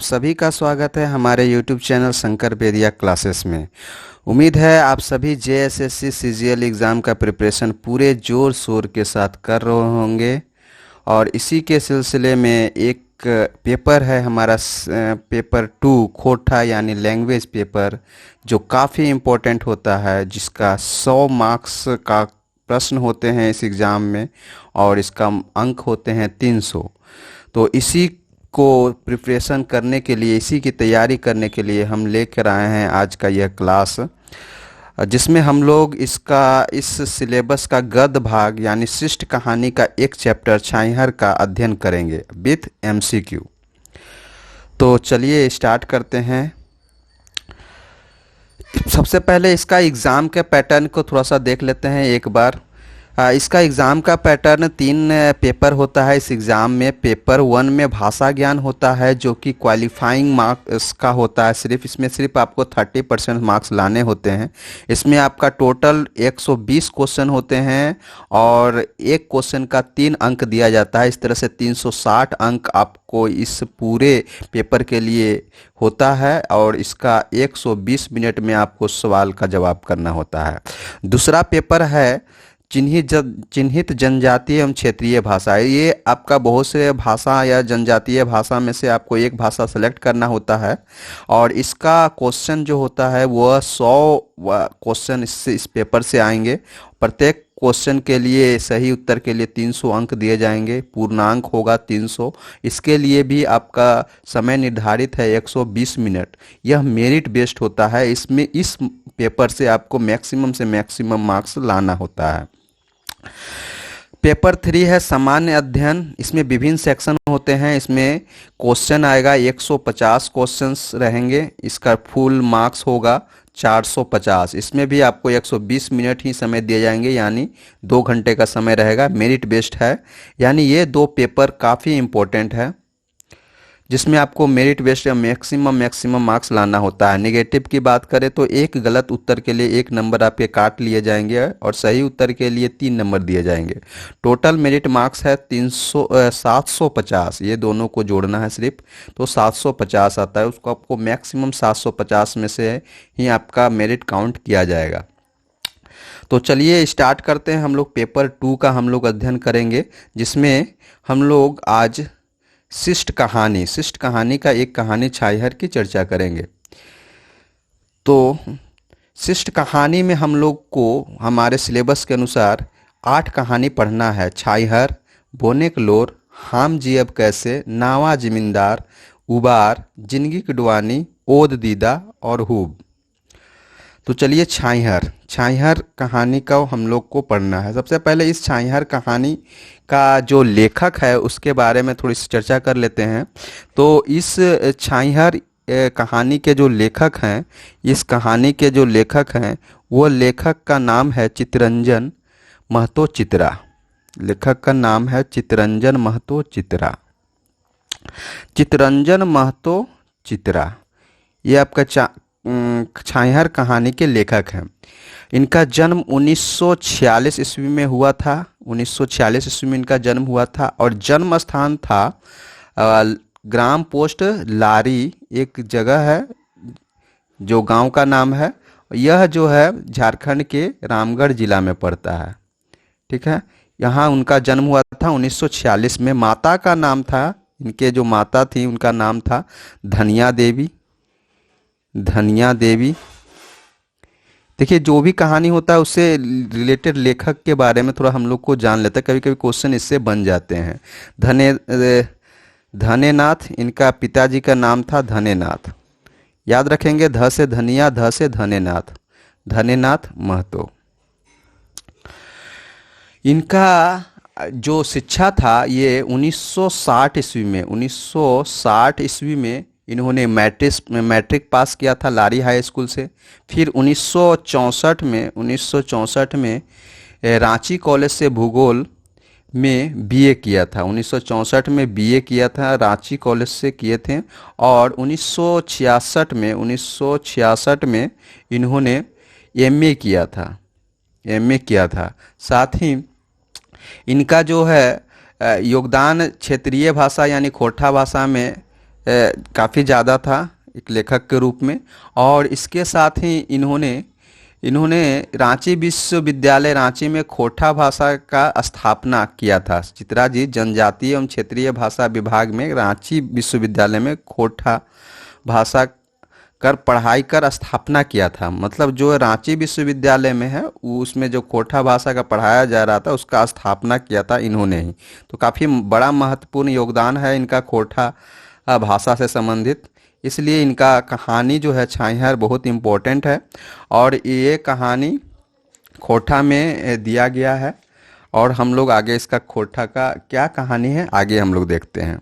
सभी का स्वागत है हमारे YouTube चैनल शंकर बेदिया क्लासेस में। उम्मीद है आप सभी JSSC CGL एग्ज़ाम का प्रिपरेशन पूरे ज़ोर शोर के साथ कर रहे होंगे। और इसी के सिलसिले में एक पेपर है हमारा पेपर 2 खोटा यानी लैंग्वेज पेपर, जो काफ़ी इम्पोर्टेंट होता है, जिसका 100 मार्क्स का प्रश्न होते हैं इस एग्ज़ाम में और इसका अंक होते हैं 300। तो इसी को प्रिपरेशन करने के लिए, इसी की तैयारी करने के लिए हम लेकर आए हैं आज का यह क्लास, जिसमें हम लोग इस सिलेबस का गद्य भाग यानी शिष्ट कहानी का एक चैप्टर छाइहर का अध्ययन करेंगे विथ MCQ। तो चलिए स्टार्ट करते हैं। सबसे पहले इसका एग्ज़ाम के पैटर्न को थोड़ा सा देख लेते हैं एक बार। इसका एग्ज़ाम का पैटर्न 3 पेपर होता है इस एग्ज़ाम में। पेपर 1 में भाषा ज्ञान होता है, जो कि क्वालिफाइंग मार्क्स का होता है। इसमें सिर्फ आपको 30% मार्क्स लाने होते हैं। इसमें आपका टोटल 120 क्वेश्चन होते हैं और एक क्वेश्चन का 3 अंक दिया जाता है। इस तरह से 360 अंक आपको इस पूरे पेपर के लिए होता है और इसका 120 मिनट में आपको सवाल का जवाब करना होता है। दूसरा पेपर है चिन्हित जनजातीय एवं क्षेत्रीय भाषा। ये आपका बहुत से भाषा या जनजातीय भाषा में से आपको एक भाषा सेलेक्ट करना होता है और इसका क्वेश्चन जो होता है वह 100 क्वेश्चन इस पेपर से आएंगे। प्रत्येक क्वेश्चन के लिए सही उत्तर के लिए 300 अंक दिए जाएंगे, पूर्णांक होगा 300। इसके लिए भी आपका समय निर्धारित है 120 मिनट। यह मेरिट बेस्ड होता है। इसमें इस पेपर से आपको मैक्सिमम से मैक्सिमम मार्क्स लाना होता है। पेपर 3 है सामान्य अध्ययन। इसमें विभिन्न सेक्शन होते हैं। इसमें क्वेश्चन आएगा 150 क्वेश्चंस रहेंगे। इसका फुल मार्क्स होगा 450। इसमें भी आपको 120 मिनट ही समय दिए जाएंगे, यानी 2 घंटे का समय रहेगा। मेरिट बेस्ड है, यानी ये 2 पेपर काफ़ी इम्पोर्टेंट है, जिसमें आपको मेरिट बेस्ड मैक्सिमम मार्क्स लाना होता है। नेगेटिव की बात करें तो एक गलत उत्तर के लिए 1 नंबर आपके काट लिए जाएंगे और सही उत्तर के लिए 3 नंबर दिए जाएंगे। टोटल मेरिट मार्क्स है 750। ये दोनों को जोड़ना है सिर्फ, तो 750 आता है। उसको आपको मैक्सिमम 750 में से ही आपका मेरिट काउंट किया जाएगा। तो चलिए स्टार्ट करते हैं। हम लोग पेपर 2 का हम लोग अध्ययन करेंगे, जिसमें हम लोग आज शिष्ट कहानी का एक कहानी छाइहर की चर्चा करेंगे। तो शिष्ट कहानी में हम लोग को हमारे सिलेबस के अनुसार 8 कहानी पढ़ना है। छाइहर, बोनेकलोर, हम जियब कैसे, नावा जमींदार, उबार, जिंदगी की डुआनी, ओद दीदा और हुब। तो चलिए छाइहर कहानी का हम लोग को पढ़ना है। सबसे पहले इस छाइहर कहानी का जो लेखक है उसके बारे में थोड़ी सी चर्चा कर लेते हैं। तो इस छाइहर कहानी के जो लेखक हैं, वो लेखक का नाम है चित्तरंजन महतो चित्रा। लेखक का नाम है चित्तरंजन महतो चित्रा। चित्तरंजन महतो चित्रा ये आपका छाइहर कहानी के लेखक हैं। इनका जन्म 1946 ईस्वी में हुआ था। 1946 ईस्वी में इनका जन्म हुआ था और जन्म स्थान था ग्राम पोस्ट लारी, एक जगह है जो गांव का नाम है। यह जो है झारखंड के रामगढ़ जिला में पड़ता है। ठीक है, यहाँ उनका जन्म हुआ था 1946 में। माता का नाम था, इनके जो माता थी उनका नाम था धनिया देवी। देखिए, जो भी कहानी होता है उससे रिलेटेड लेखक के बारे में थोड़ा हम लोग को जान लेते हैं। कभी कभी क्वेश्चन इससे बन जाते हैं। धनेनाथ, इनका पिताजी का नाम था धनेनाथ। याद रखेंगे, ध से धनिया, ध से धनेनाथ महतो। इनका जो शिक्षा था ये 1960 ईस्वी में इन्होंने मैट्रिक पास किया था लारी हाई स्कूल से। फिर 1964 में रांची कॉलेज से भूगोल में BA किया था। 1964 में BA किया था, रांची कॉलेज से किए थे। और 1966 में इन्होंने MA किया था। साथ ही इनका जो है योगदान क्षेत्रीय भाषा यानी खोरठा भाषा में काफ़ी ज़्यादा था एक लेखक के रूप में। और इसके साथ ही इन्होंने इन्होंने रांची विश्वविद्यालय रांची में खोटा भाषा का स्थापना किया था। चित्रा जी जनजातीय एवं क्षेत्रीय भाषा विभाग में रांची विश्वविद्यालय में खोटा भाषा कर पढ़ाई कर स्थापना किया था। मतलब जो रांची विश्वविद्यालय में है उसमें जो खोटा भाषा का पढ़ाया जा रहा था उसका स्थापना किया था इन्होंने ही। तो काफ़ी बड़ा महत्वपूर्ण योगदान है इनका खोटा भाषा से संबंधित। इसलिए इनका कहानी जो है छाईहर बहुत इम्पोर्टेंट है और ये कहानी खोटा में दिया गया है। और हम लोग आगे इसका खोटा का क्या कहानी है आगे हम लोग देखते हैं।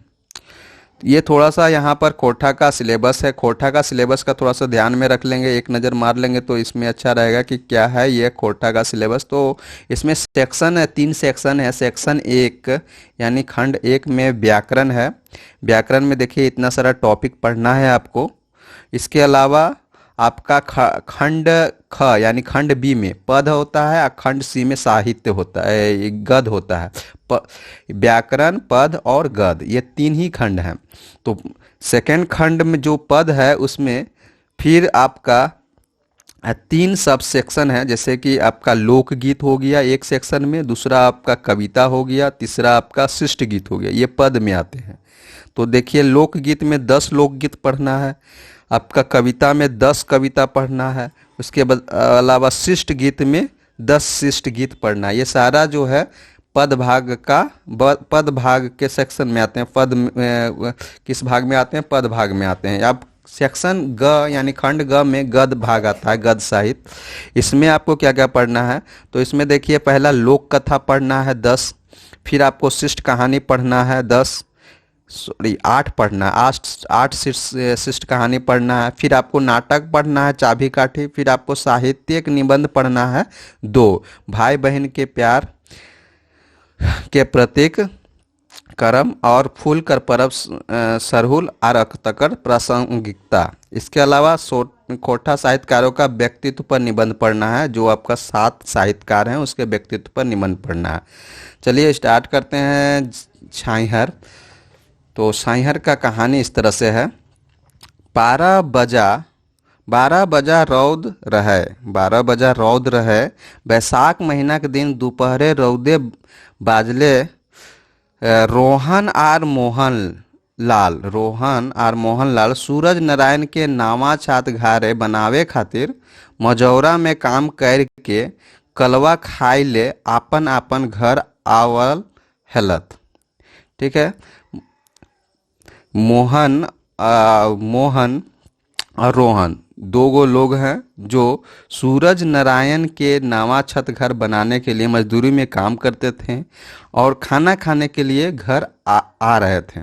ये थोड़ा सा यहाँ पर खोटा का सिलेबस है। खोटा का सिलेबस का थोड़ा सा ध्यान में रख लेंगे, एक नज़र मार लेंगे तो इसमें अच्छा रहेगा कि क्या है ये खोटा का सिलेबस। तो इसमें सेक्शन है, 3 सेक्शन है। सेक्शन 1 यानी खंड 1 में व्याकरण है। व्याकरण में देखिए इतना सारा टॉपिक पढ़ना है आपको। इसके अलावा आपका खंड ख यानी खंड बी में पद होता है और खंड सी में साहित्य होता है, गद होता है। व्याकरण, पद और गद ये 3 ही खंड हैं। तो सेकंड खंड में जो पद है उसमें फिर आपका 3 सब सेक्शन है। जैसे कि आपका लोकगीत हो गया एक सेक्शन में, दूसरा आपका कविता हो गया, तीसरा आपका शिष्ट गीत हो गया। ये पद में आते हैं। तो देखिए लोकगीत में 10 लोकगीत पढ़ना है, आपका कविता में 10 कविता पढ़ना है, उसके अलावा शिष्ट गीत में 10 शिष्ट गीत पढ़ना है। ये सारा जो है पद भाग का पद भाग के सेक्शन में आते हैं। किस भाग में आते हैं? पद भाग में आते हैं। अब सेक्शन ग यानी खंड ग में गद भाग आता है, गद साहित्य। इसमें आपको क्या क्या पढ़ना है? तो इसमें देखिए पहला लोक कथा पढ़ना है 10, फिर आपको शिष्ट कहानी पढ़ना है 8 पढ़ना है, 8 शिष्ट कहानी पढ़ना है। फिर आपको नाटक पढ़ना है चाबी काठी। फिर आपको साहित्यिक निबंध पढ़ना है 2, भाई बहन के प्यार के प्रतीक करम और फूल कर परब सरहुल और अख्तकर प्रासंगिकता। इसके अलावा खोटा साहित्यकारों का व्यक्तित्व पर निबंध पढ़ना है। जो आपका 7 साहित्यकार हैं उसके व्यक्तित्व पर निबंध पढ़ना है। चलिए स्टार्ट करते हैं छाईहर। तो छाईहर का कहानी इस तरह से है। 12 बजा रौद रहे, 12 बजा रौद रहे, बैसाख महीना के दिन दोपहरे रौदे बाजले, रोहन आर मोहन लाल सूरज नारायण के नावा छात घारे बनावे खातिर मजौरा में काम करके कलवा खाई ले आपन आपन घर आवल हेलत। ठीक है। मोहन और रोहन 2 लोग हैं जो सूरज नारायण के नावा छत घर बनाने के लिए मजदूरी में काम करते थे और खाना खाने के लिए घर आ रहे थे।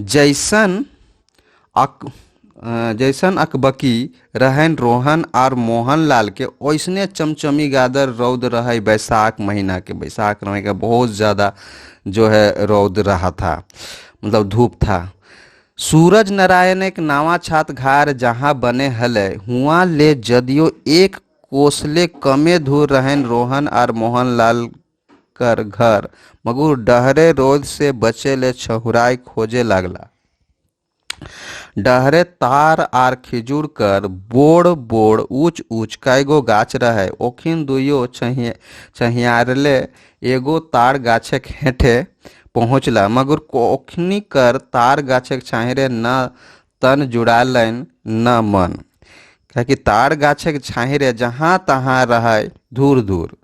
जैसन अकबकी रहन रोहन और मोहन लाल के ओइसने चमचमी गादर रौद रहे बैसाख महीना के। बैसाख महीने का बहुत ज़्यादा जो है रौद रहा था, मतलब धूप था। सूरज नारायण एक नावा छात घार जहाँ बने हले हुआ ले जदियो एक कोसले कमे दूर रहन रोहन और मोहन लाल कर घर, मगर डहरे रोज से बचे ले छहुराई खोजे लगला। डहरे तार आर खिजूर कर बोड़ बोड़ ऊंच ऊंच कईगो गाछ रहे। ओखिन दुइयो छहियारले एगो तार गाछे हेठे पहुँचला, मगर कोखनी कर तार गाछक छाहिरे न तन जुड़ालन न मन। क्या कि तार गाछक छाहिरे जहाँ तहाँ रहे दूर दूर,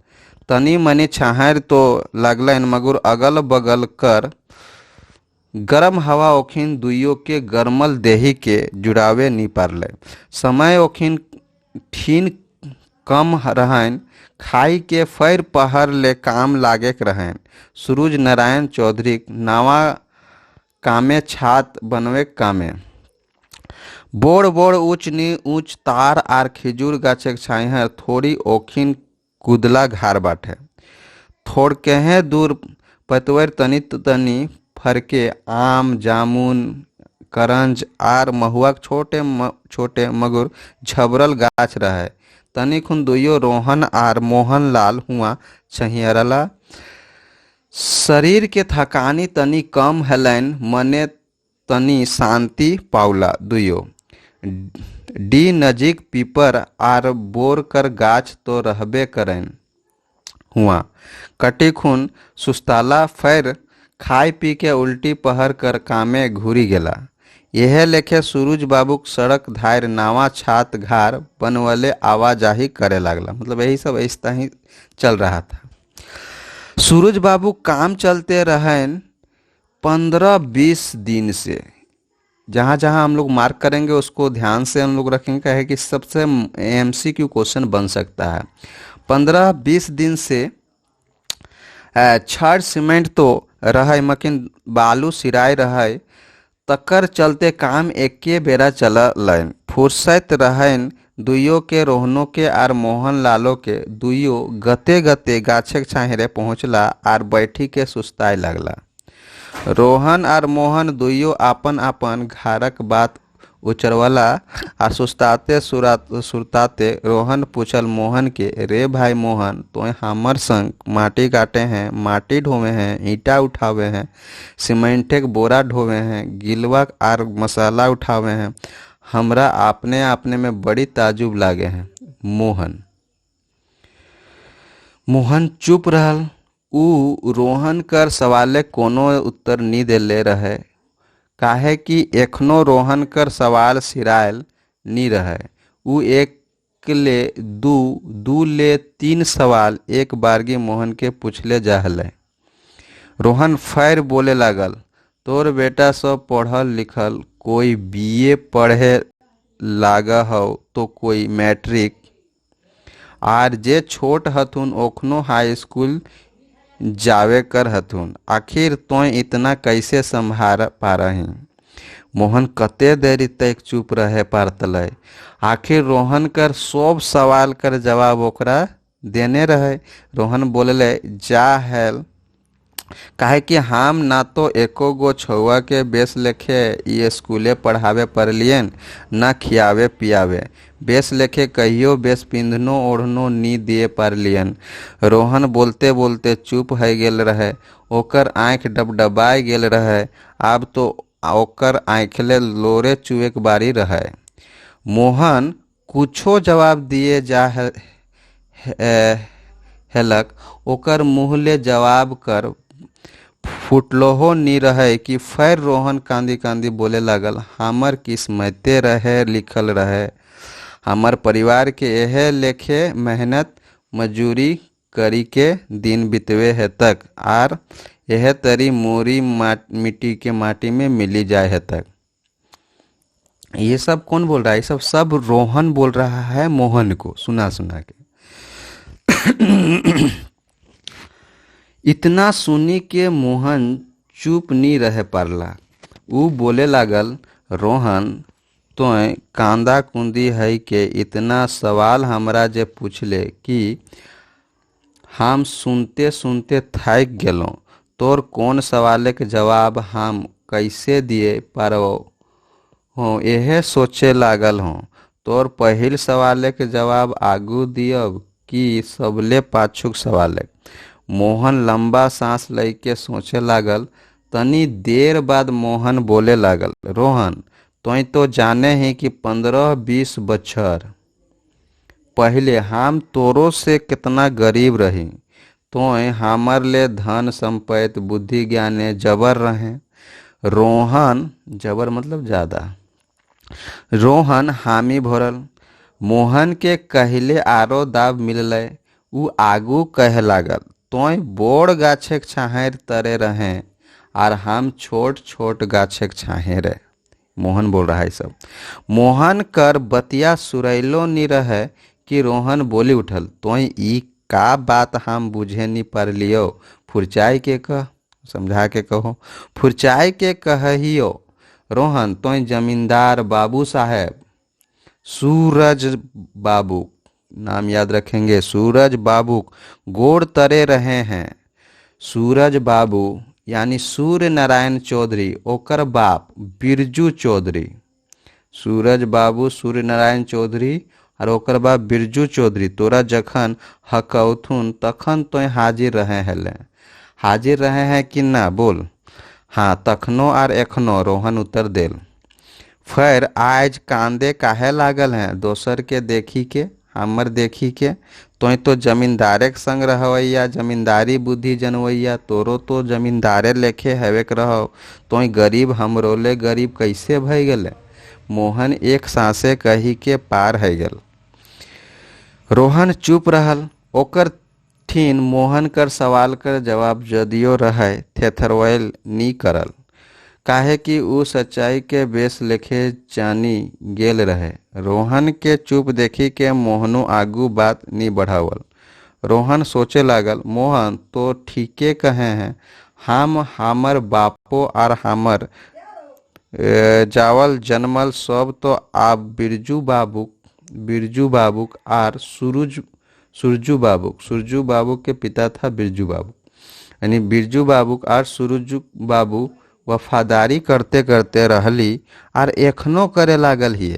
तनी मनी छाहर तो लगलन मगर अगल बगल कर गरम हवा ओखिन दुइयों के गरमल देही के जुड़ावे नहीं पारले। समय ओखिन ठीन कम रहन, खाई के फैर पहर ले काम लागे रहन। सूरज नारायण चौधरी नावा कामे छात बनवे कामे। बोड़ बोड़ ऊंच नी ऊंच तार आर खिजूर गाछक छाइहर थोड़ी ओखिन कुदला घार बाटे। थोड़ कहे दूर पतवर तनी तनी फरके आम जामुन करंज आर महुआ छोटे छोटे मगर झबरल गाछ रहे। तनी खुन दुइयो रोहन आर मोहन लाल हुआ छहियरला। शरीर के थकानी तनी कम हलन, मने तनी शांति पाउला दुयो। डी नजीक पीपर आर बोर कर गाछ तो रहबे करें हुआ। कटी खून सुस्ताला फैर खाई पी के उल्टी पहर कर कामे घूरी गेला। यह लेखे सूरज बाबूक सड़क धार नावा छात घार बनवले आवाजाही करे लागला। मतलब यही सब ऐसा ही चल रहा था। सूरज बाबू काम चलते रहें 15-20 दिन से। जहाँ जहाँ हम लोग मार्क करेंगे उसको ध्यान से हम लोग रखेंगे, कहे कि सबसे एमसीक्यू क्वेश्चन बन सकता है। 15-20 दिन से छड़ सीमेंट तो रहे मकिन बालू सिराय रहे, तकर चलते काम एके बेरा चलन। फुर्सत रहन दुइयो के रोहनो के आर मोहन लालो के दुइयो गते गते गाछे छाहरे पहुँचला आर बैठी के सुस्ताए लगला। रोहन आर मोहन दुइयो आपन आपन घरक बात उचरवला आ सुस्ताते सुरताते रोहन पूछल मोहन के, रे भाई मोहन, तो हमर संग माटी काटे हैं, माटी ढोवे हैं, ईंटा उठावे हैं, सीमेंटे के बोरा ढोवे हैं, गिलवा आर मसाला उठावे हैं, हमरा आपने आपने में बड़ी ताजुब लागे हैं। मोहन चुप रहल। ऊ रोहन कर सवाले कोनो उत्तर नी देले रहे, काहे कि एखनो रोहन कर सवाल सिरायल नी रहे। ऊ एक ले दू ले 3 सवाल एक बारगी मोहन के पूछले जाहले। रोहन फैर बोले लागल, तोर बेटा सब पढ़ल लिखल, कोई बीए पढ़े लागा हो तो कोई मैट्रिक, आर जे छोट हथुन ओखनो हाई स्कूल जावे कर हथुन। आखिर तो इतना कैसे संभार पा रही। मोहन कते देरी तक चुप रहे पारतले। आखिर रोहन कर सब सवाल कर जवाब ओकरा देने रहे। रोहन बोलले, जा हेल, काहे कि हम ना तो एको गो छुआ के बेस लेखे ये स्कूले पढ़ावे पड़लियन, ना खियावे पियावे। बेस लेखे कहियो बेस पिंधनो ओढ़नो नी दिए पारलियन। रोहन बोलते बोलते चुप है गेल रहे। ओकर आँख डबडबाए गेल रहे। अब तो ओकर आँखले लोरे चुए के बारी रहे। मोहन कुछो जवाब दिए जा हेलक, ओकर मुँहले जवाब कर फुटलोहो नी रहे कि फिर रोहन कांदी कांदी बोले लागल, हमर किस्मते रहे लिखल रहे, हमर परिवार के यह लेखे मेहनत मजूरी करी के दिन बितवे है तक, आर यह तरी मोरी मिट्टी के माटी में मिली जाए है तक। ये सब कौन बोल रहा है? ये सब रोहन बोल रहा है मोहन को सुना सुना के। इतना सुनी के मोहन चुप नहीं रह पारला। ऊ बोले लागल, रोहन तोय कांदा कुंदी है के इतना सवाल हमरा जे पूछले कि हम सुनते सुनते थक गेलों। तोर कौन सवाल के जवाब हम कैसे दिए पारो हो यह सोचे लागल हो। तोर पहिल सवाल के जवाब आगू दियब कि सबले पाछुक सवाल। मोहन लंबा सांस लेके सोचे लागल। तनी देर बाद मोहन बोले लागल, रोहन तो जाने ही कि 15-20 बछर पहले हम तोरो से कितना गरीब रही। तो हमर ले धन संपत्ति बुद्धि ज्ञाने जबर रहे। रोहन जबर मतलब ज़्यादा। रोहन हामी भरल। मोहन के कहले आरो दाब मिलले। ऊ आगू कह लागल, तोय बोड़ गाछक छाहेर तरे रहे और हम छोट छोट गाछक छाहेर। मोहन बोल रहा है सब। मोहन कर बतिया सुरैलो नी रहे कि रोहन बोली उठल, तोय ई का बात हम बुझे नहीं पारलियो। फुरचाई के कह, समझा के कहो। फुरचाई के कहियो रोहन, तोय जमींदार बाबू साहेब सूरज बाबू, नाम याद रखेंगे, सूरज बाबू गोड़ तरे रहे हैं। सूरज बाबू यानी सूर्य नारायण चौधरी, ओकर बाप बिरजू चौधरी। सूरज बाबू सूर्य नारायण चौधरी और ओकर बाप बिरजू चौधरी तोरा जखन हकौथुन तखन तो हाजिर रहे हेले। हाजिर रहे हैं कि ना बोल। हाँ, तखनो आर एखनो रोहन उत्तर देल। फिर आज कांदे काहे लागल हैं दोसर के देखी के, हमर देखी के। तोय तो जमींदारे के संग रहवैया, जमींदारी बुद्धि जनवैया, तोरो तो जमींदारे लेखे हवे के रहो। तोय गरीब हमरोले गरीब कैसे भई गेले। मोहन एक सांसे कही के पार है गेल। रोहन चुप रहल। ओकर ठीन मोहन कर सवाल कर जवाब जदियो रहे थेथरवैल नी करल, काहे कि ऊ सच्चाई के बेस लेखे जानी गेल रहे। रोहन के चुप देखी के मोहनो आगू बात नी बढ़ावल। रोहन सोचे लागल, मोहन तो ठीके कहे हैं। हम हमर बापो आर हमर जावल जन्मल सब तो आप बिरजू बाबूक आर सुरजू बाबू के पिता था बिरजू बाबू, यानी बिरजू बाबू आर सुरजू बाबू वफादारी करते करते रहली आर एखनो करे लागल ही।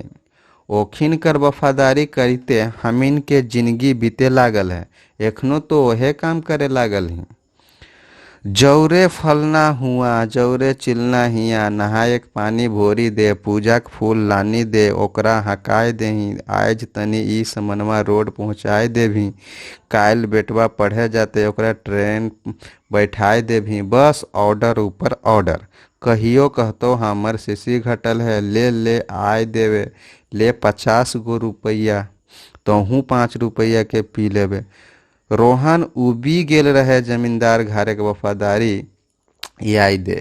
ओखिन कर वफादारी करते हमीन के जिंदगी बीते लागल है। एखनो तो वहे काम करे लागल ही। जौरे फलना हुआ जौरे चिलना हिया, नहायक पानी भोरी दे, पूजाक फूल लानी दे, ओकरा हकाय देही। आज तनी ई समनवा रोड पहुँचाए देभी, कायल बेटवा पढ़े जाते ओकरा ट्रेन बैठाए देभी। बस ऑर्डर ऊपर ऑर्डर। कहियो कहतो हमर सीसी घटल है, ले ले आय देवे। ले 50 गो रुपया, तोहू 5 रुपया के पी लेबे। रोहन उबी गेल रहे जमींदार घरे के वफादारी याद दे।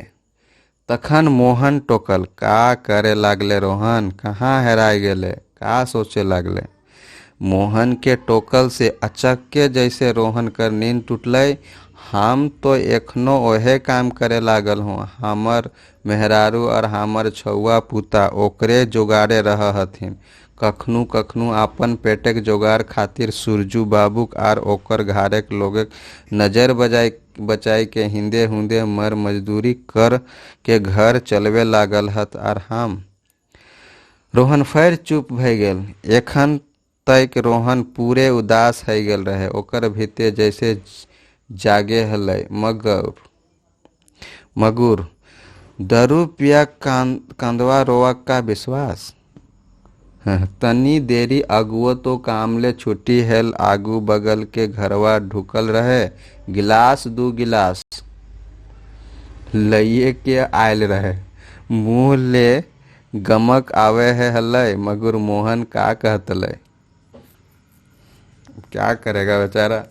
तखन मोहन टोकल, का करे लागले रोहन, कहाँ हेराय गेले, का सोचे लागले। मोहन के टोकल से अचक्के जैसे रोहन कर नींद टूटले। हम तो एखनो ओहे काम करे लागल हूँ। हमर मेहरारू और हमर छौआ पुता ओकरे जोगाड़े रह हथिन। कखनू कखनू अपन पेटक जोगाड़ खातिर सुरजू बाबूक आर ओकर घारेक लोगक नजर बचाई के हिंदे हुंदे मर मजदूरी कर के घर चलवे लागल हत। आर हम रोहन फिर चुप भय गेल। एखन तक रोहन पूरे उदास है गेल रहे। ओकर भीते जैसे जागे हलै मगुर दरू पिया कंदवा रोआ का विश्वास। तनी देरी अगुओ तो कामले छुट्टी हेल आगू बगल के घरवा ढुकल रहे। गिलास 2 गिलास लइये के आयल रहे। मुँह ले गमक आवे है हलै। मगर मोहन का कहतले, क्या करेगा बेचारा,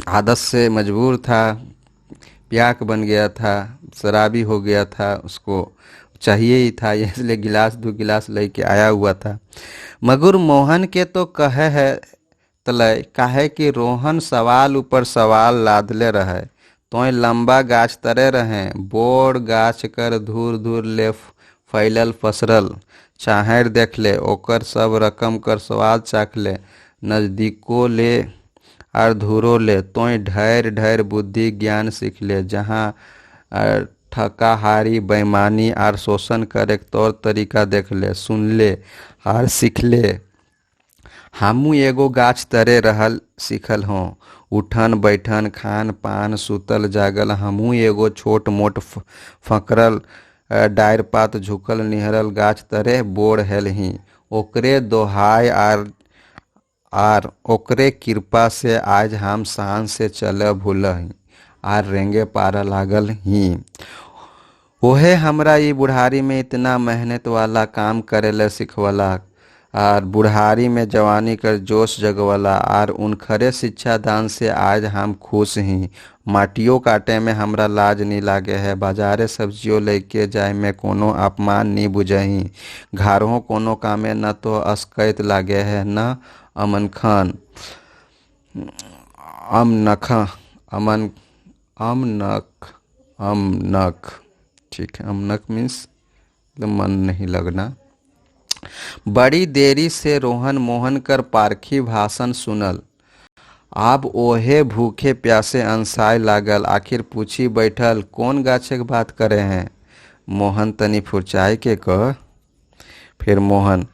आदत से मजबूर था, प्याक बन गया था, शराबी हो गया था, उसको चाहिए ही था, इसलिए गिलास 2 गिलास लेके आया हुआ था। मगर मोहन के तो कहे है तलय, काहे कि रोहन सवाल ऊपर सवाल लादले रहे। तोय लंबा गाछ तरे रहे, बोड़ गाछ कर धूर धूर ले फैलल पसरल। चाहेर देख ले, ओकर सब रकम कर स्वाद चाख ले, नजदीको ले आर धूरो ले। तोय ढेर ढेर बुद्धि ज्ञान सीख ले, जहाँ ठकाहारी बेईमानी आर शोषण करे के तौर तरीका देख ले, सुन ले आर सीख ले। हमू एगो गाछ तरे रहल सीखल हों, उठन बैठन खान पान सुतल जागल। हमू एगो छोट मोट फकरल डायर पात झुकल निहरल गाछ तरे बोड़ हेल ही। ओकरे दोहाय आर ओकरे कृपा से आज हम शान से चले भूल ही आर रेंगे पारा लागल ही। ओहे हमरा ई बुढ़ारी में इतना मेहनत वाला काम करेला सिखवला, आर बुढ़ारी में जवानी कर जोश जगवला, आर उनखरे शिक्षा दान से आज हम खुश ही। माटियों काटे में हमरा लाज नहीं लागे है, बाजारे सब्जियों लेके जाए में कोनो अपमान नहीं बुझही। घरों कोनो कामे न तो अस्कैत लागे है, न अमन खान अमनक ठीक है, अमनक मीन्स मन नहीं लगना। बड़ी देरी से रोहन मोहन कर पारखी भाषण सुनल। अब ओहे भूखे प्यासे अंसाय लागल। आखिर पूछी बैठल, कौन गाछे के बात करे हैं। मोहन तनी फुरचाई के कह। फिर मोहन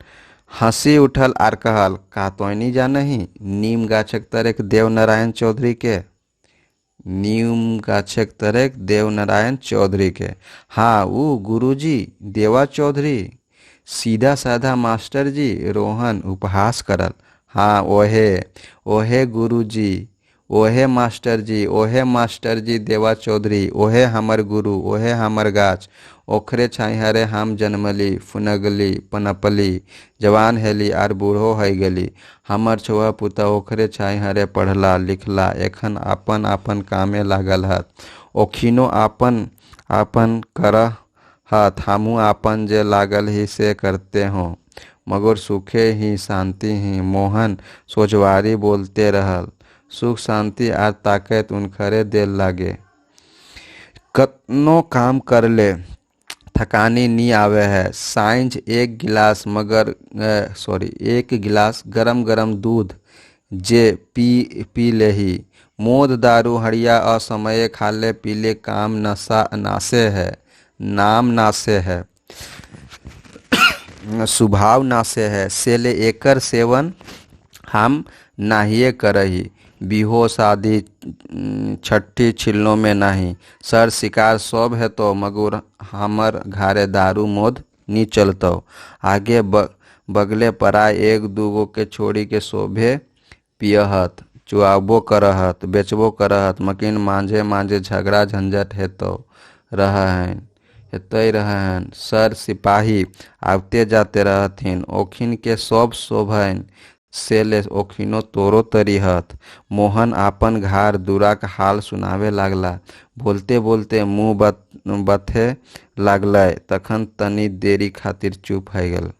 हंसी उठल आर कहल, का तो नहीं जानही नीम गाछक तरक देव नारायण चौधरी के। नीम गाछक तरेक देवनारायण चौधरी के। हाँ वो गुरुजी देवा चौधरी। सीधा साधा मास्टर जी रोहन उपहास करल। हाँ ओहे ओहे गुरुजी, ओहे मास्टर जी देवा चौधरी, ओहे हमर गुरु, ओहे हमर गाछ। ओखरे छाइहरे हम जन्मली, फुनगली, पनपली, जवान हेली आर बूढ़ो है गेली। हमर छुआ पुता ओखरे छाइहरे पढ़ला लिखला, एखन आपन आपन कामे लागल हत। ओखिनो आपन आपन करह हत, हमू आपन जे लागल ही से करते हो। मगर सुखे ही शांति ही। मोहन सोचवारी बोलते रहल। सुख शांति आर ताकत उनखरे देल लागे। कतनो काम कर ले थकानी नी आवे है। साइंज एक गिलास गरम गरम दूध जे पी लेही। मोद दारू हड़िया असमये खाले पीले काम नासे है स्वभाव नासे है। सेले एकर सेवन हम नाहिए करही। बेहोश आदि छठी छिलनों में नहीं। सर शिकार सब है तो मगर हमर घारे दारू मोद नी चलतो। आगे बगले पराय एक दूगो के छोड़ी के शोभे पियहत, चुआबो करहत, बेचबो करहत। मकिन मांझे मांझे झगड़ा झंझट हेतई रहन। सर सिपाही आवते जाते रहथिन। ओखिन के सब शोभन सेले ओखिनो तोरो तरीहत। मोहन आपन घार दूराक हाल सुनावे लागला। बोलते बोलते मुँह बथे लागलै। तखन तनी देरी खातिर चुप है गेल।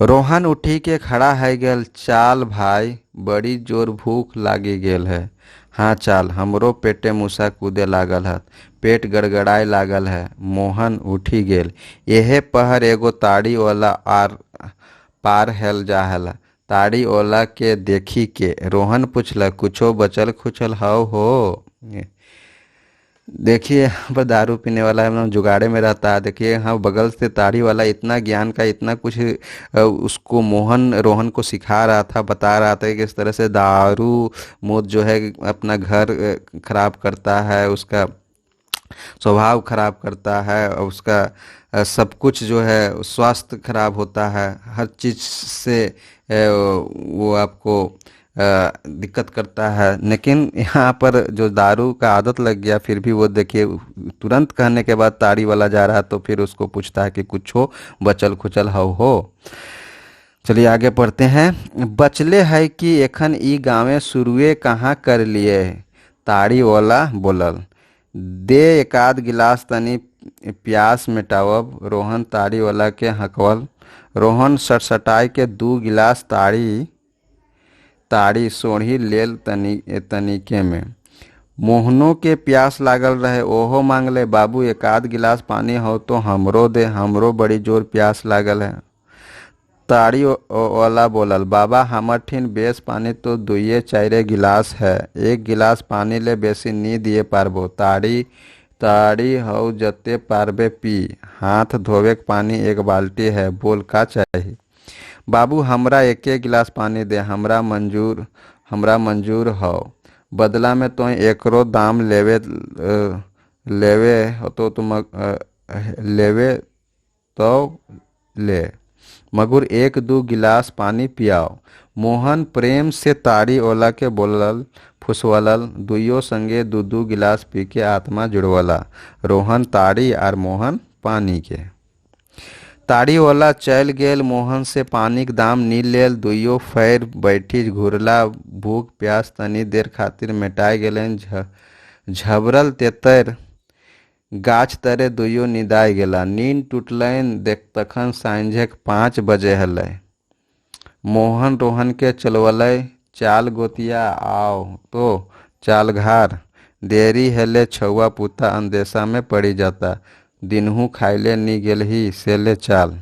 रोहन उठी के खड़ा है गेल। चाल भाई, बड़ी जोर भूख लागी गेल है। हाँ चाल, हमरो पेटे मुसा कूदे लागल है, पेट गड़गड़ाए लागल है। मोहन उठी गेल। एहे पहर एगो ताड़ी वाला आर पार हेल जाहला। ताड़ी वाला के देखी के रोहन पूछला, कुछो बचल खुचल हाउ हो? देखिए यहाँ पर दारू पीने वाला हम जुगाड़े में रहता है। देखिए यहाँ बगल से ताड़ी वाला इतना ज्ञान का इतना कुछ उसको रोहन को सिखा रहा था, बता रहा था कि किस तरह से दारू मौत जो है अपना घर खराब करता है, उसका स्वभाव खराब करता है, और उसका सब कुछ जो है स्वास्थ्य खराब होता है। हर चीज़ से वो आपको दिक्कत करता है। लेकिन यहाँ पर जो दारू का आदत लग गया, फिर भी वो देखिए तुरंत कहने के बाद ताड़ी वाला जा रहा है तो फिर उसको पूछता है कि कुछ हो बचल खुचल हो। चलिए आगे पढ़ते हैं। बचले है कि एखन ई गाँवे शुरुए कहाँ कर लिए? ताड़ी वाला बोलल। दे एकाध गिलास तनी प्यास मिटावब। रोहन ताड़ी वाला के हकवल। रोहन सटसटाई के 2 गिलास ताड़ी सोढ़ी लेल तनिके में। मोहनो के प्यास लागल रहे, ओहो मांगले, बाबू एकाध गिलास पानी हो तो हमरो दे, हमरो बड़ी जोर प्यास लागल है। ताड़ी वाला बोलल, बाबा हमर ठिन बेस पानी तो 2-4 गिलास है, 1 गिलास पानी ले बेसी नी दिए पारबो। ताड़ी हौ जते पारबे पी, हाथ धोवे के पानी 1 बाल्टी है, बोल का चाहिए? बाबू हमरा 1 गिलास पानी दे, हमरा मंजूर हो। बदला में तो एकरो दाम लेवे तो तुम लेवे तो ले, मगर 1-2 गिलास पानी पियाओ। मोहन प्रेम से ताड़ी ओला के बोलल फुसवलल। दुइयो संगे 2-2 गिलास पी के आत्मा जुड़वला। रोहन ताड़ी आर मोहन पानी के। ताड़ी वाला चल गेल। मोहन से पानी के दाम नी लेल। दुइयो फैर बैठी घुरला। भूख प्यास तनी देर खातिर मिटाई गेलन। झबरल तेतर गाछ तरे दुइयो निदाई गेला। नींद टूटलन। देख तखन सांझे 5 बजे हलै। मोहन रोहन के चलवलै, चाल गोतिया आओ तो चाल घार। देरी हेले छुआ पुता अंदेशा में पड़ी जाता। दिनहू खाइले नी गेलही सेले चाल।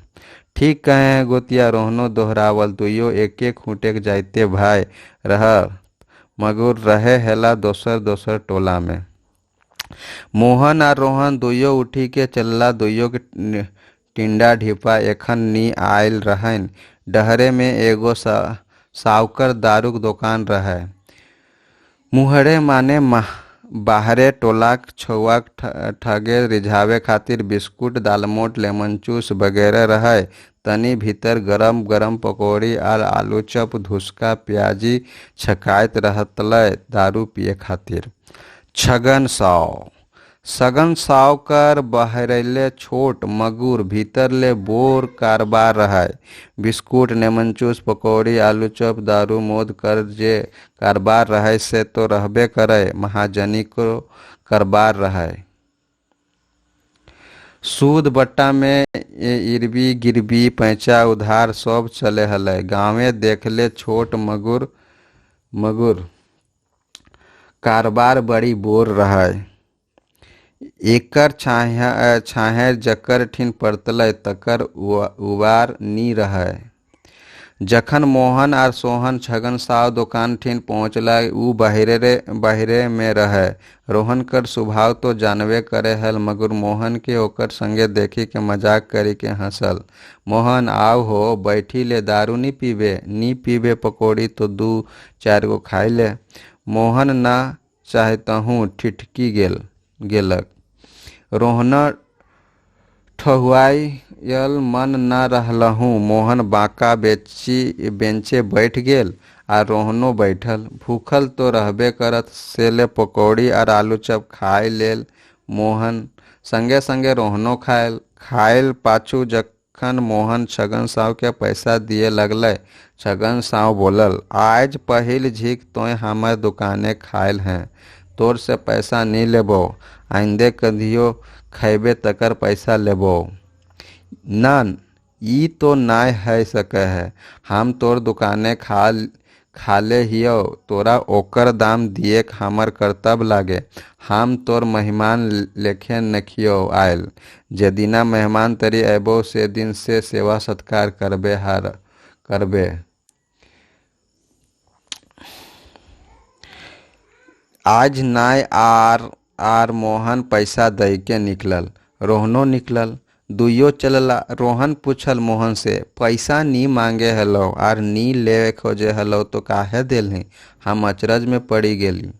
ठीक कहे हैं गोतिया, रोहनो दोहरावल। दुइयो एक खूंटे के जाइते भाई रह, मगर रहे हेला दोसर टोला में। मोहन और रोहन दुइयो उठी के चलला। दुइयो के टिंडा ढिपा एखन नी आयल रहन। डहरे में एगो सावकर दारूक दुकान रहे। मुहरे माने बाहरे टोलाक छौआक ठगे रिझावे खातिर बिस्कुट दालमोट लेमन जूस वगैरह रहे। तनी भीतर गरम गरम पकौड़ी आर आलू चप धुसका प्याजी छकाइत रहतलै दारू पिए खातिर। छगन साव सगन साव कर बहरैले छोट मगुर भीतर ले बोर कारबार रहे। बिस्कुट नेमन जूस पकौड़ी आलू चप दारू मोद कर जे कारबार रहे से तो रहबे करे, महाजनी को करबार रहे। सूद बट्टा में इरबी गिरबी पैंचा उधार सब चले हलै। गाँवे देखले छोट मगुर कारबार बड़ी बोर रहे। एकर छाहे जकर ठिन पड़तलै तकर उबार नी रहे। जखन मोहन आर सोहन छगन साव दुकान ठिन पहुँचला ऊ बहरे में रहे। रोहन कर स्वभाव तो जानबे करे हल, मगर मोहन के ओकर संगे देखी के मजाक करी के हंसल। मोहन आओ हो बैठी ले, दारू नी पीबे पकौड़ी तो 2-4 गो खाई ले। मोहन ना चाहतहूँ ठिठकी गेलक। रोहन ठहुआयल मन न रहलहूँ। मोहन बाँका बेंचे बैठ गेल आ रोहनो बैठल। भूखल तो रहबे करत से ले पकौड़ी और आलू चप खाए लेल मोहन संगे संगे रोहनो खायल पाछू जखन मोहन छगन साव के पैसा दिए लगलै, छगन साव बोलल, आज पहिल झीक तोय हमर दुकाने खायल हैं, तोर से पैसा नी लेबो, आइंदे कहियो खैबे तकर पैसा लेबो। नन ई तो नाय है सके है, हम तोर दुकाने खाले हियो, तोरा ओकर दाम दिए हमर कर्तव्य लागे। हम तोर मेहमान लेखे नखियो आयल, जे दिना मेहमान तरी अबो से दिन से सेवा सत्कार करबे। आज नाय आर मोहन पैसा दई के निकलल। रोहनो निकलल, दुइयो चलला। रोहन पूछल मोहन से, पैसा नी मांगे हलो आर नी ले खोजे हलो तो काहे देलही? हम अचरज में पड़ी गेली।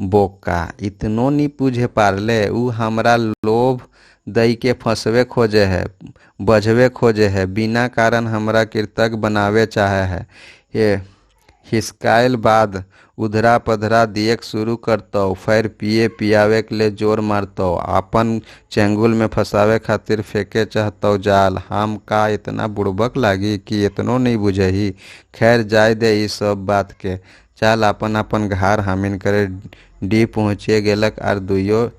बोका इतनो नी पूछे पारले, ऊ हमरा लोभ दई के फंसवे खोजे है, बझवे खोजे है, बिना कारण हमरा कृतज्ञ बनावे चाहे है। ये हिसकायल बाद उधरा पधरा दिएक शुरू करतौ, फिर पियावे के ले जोर मारतौ, आपन चेंगुल में फंसावे खातिर फेंके चाहतौ जाल। हम का इतना बुड़बक लागी कि इतनो नहीं बुझही? खैर जाय दे ई सब बात के, चल अपन घर हामिन करे डी पहुँचे गेलक आर दुइयो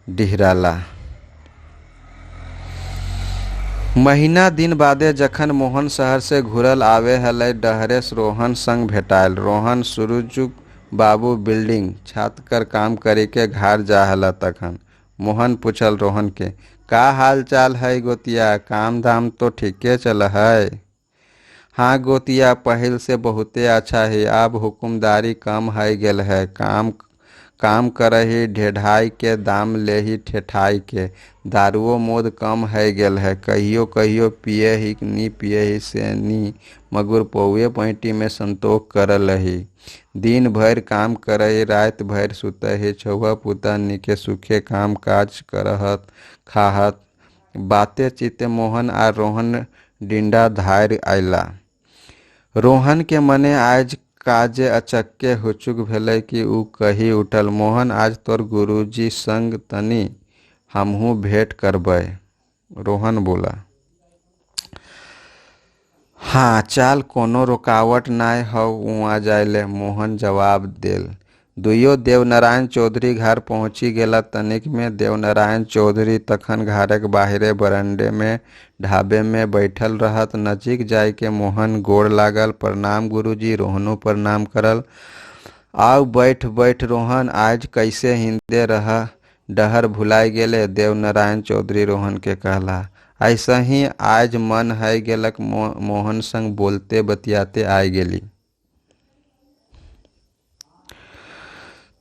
डिहराला। महीना दिन बादे जखन मोहन शहर से घुरल आवे हलै, डहरेस रोहन संग भेटायल। रोहन सुरुजुक बाबू बिल्डिंग छत कर काम करी के घर जा हला। तखन मोहन पूछल रोहन के, का हाल चाल है गोतिया? काम धाम तो ठीके चल है? हाँ गोतिया, पहल से बहुते अच्छा है, अब हुकुमदारी कम है गेल है, काम करही ढेढ़ाई के, दाम लेही ठेठाई के, दारुओ मोद कम है गेल है, कहियो पिए ही नी पिए ही से नी, मगर पौए पैंटी में संतोष करल ही। दिन भर काम करही, रात भर सुतही, छौआ पुता निके सुखे काम काज करहत खाहत। बाते चिते मोहन आ रोहन डिंडा धार आयला। रोहन के मने आज काजे अचक्के हुचुक भेलै कि ऊ कही उठल, मोहन आज तोर गुरुजी संग तनी हमहू भेंट करबै। रोहन बोला, हाँ चल, कोनो रुकावट नाय हौ उहाँ जायले। मोहन जवाब देल। दुइयो देवनारायण चौधरी घर पहुँची गेला। तनिक में देवनारायण चौधरी तखन घरक बाहरे बरंडे में ढाबे में बैठल रहत। नजीक जाय के मोहन गोड़ लागल, प्रणाम गुरुजी। रोहनो प्रणाम करल। आओ बैठ रोहन, आज कैसे हिंदे डहर भुलाय गेले? देवनारायण चौधरी रोहन के कहला। ऐसा ही आज मन है गेलक, मोहन संग बोलते बतियाते आय गेली।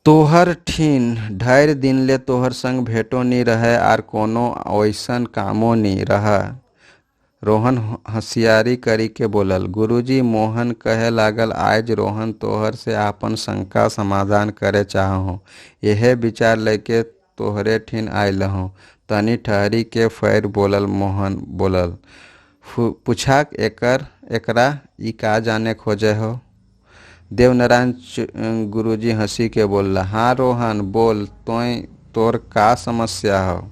तोहर ठीन ढेर दिन ले तोहर संग भेंटो नी रहे आर कोनो ओइसन कामो नी रह। रोहन होशियारी करी के बोलल। गुरुजी मोहन कहे लागल, आज रोहन तोहर से आपन शंका समाधान करे चाहूँ। यह विचार लेके तोहरे ठिन आयल हूँ। तनी ठहरी के फैर बोलल। मोहन बोलल, पूछाक एकरा ई का जाने खोजे हो? देवनारायण गुरुजी हंसी के बोलला, हाँ रोहन बोल, तोर का समस्या हो?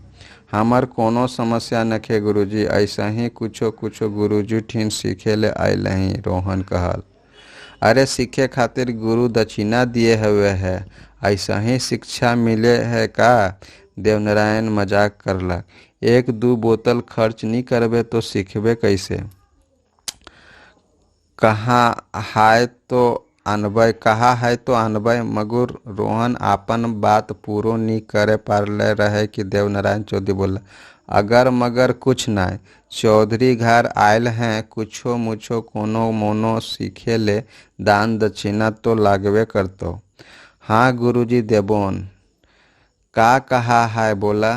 हमर कोनो समस्या नखे गुरुजी, ऐसा ही कुछो कुछो गुरुजी ठिन सीखे ले आयल ही। रोहन कहल, अरे सीखे खातिर गुरु दक्षिणा दिए हुए है, ऐसा ही शिक्षा मिले है का? देवनारायण मजाक करलक, एक दू बोतल खर्च नहीं करबे तो सीखबे कैसे? कहा है तो अनबै मगुर। रोहन आपन बात पूरो नी करे पारले रहे कि देवनारायण चौधरी बोला, अगर मगर कुछ नाय, चौधरी घर आयल हैं, कुछो मुछो कोनो मोनो सीखे ले दान दक्षिणा तो लागबे करतो। हाँ गुरुजी देबोन। का कहा है बोला?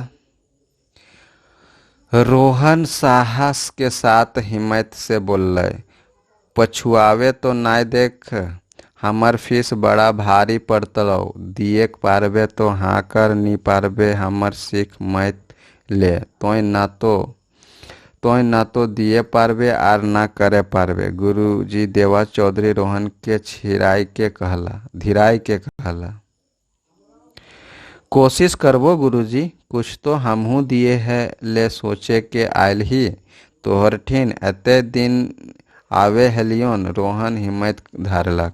रोहन साहस के साथ हिम्मत से बोल, पछुआवे तो नाय देख, हमर फीस बड़ा भारी पड़तलौ, दिए पारबे तो हाँ कर, नी पारबे हमर सीख मत ले। तोय ना तो दिए पारबे आर ना करे पारबे। गुरुजी देवा चौधरी रोहन के धीराई के कहला। कोशिश करबो गुरुजी, कुछ तो हमहू दिए है ले सोचे के आयल ही। तोहर ठिन एते दिन आवे हलियोन। रोहन हिम्मत धारलक।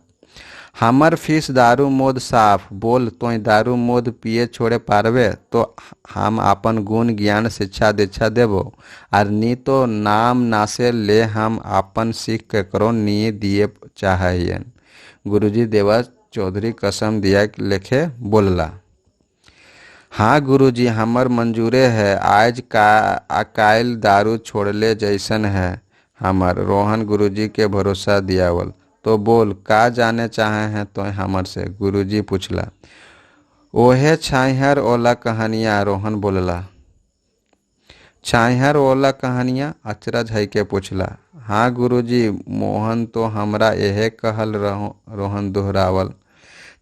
हमर फीस दारू मोद साफ बोल, तोय दारू मोद पिए छोड़े पारबे तो हम आपन गुण ज्ञान शिक्षा दीक्षा देबो, आर नी तो नाम नासे ले हम आपन सीख करो नी दिए चाहिए। गुरुजी देवा चौधरी कसम दिया लेखे बोलला। हाँ गुरुजी हमर मंजूरे है, आज कायल दारू छोड़ले जैसन है हमर। रोहन गुरुजी के भरोसा दियावल। तो बोल का जाने चाहे हैं तो हमर से? गुरुजी पूछला। ओहे छाइहर ओला कहानिया। रोहन बोलला। छाइहर ओला कहानिया? अचरज है के पूछला। हाँ गुरुजी, मोहन तो हमरा यहे कहल रोहन दोहरावल।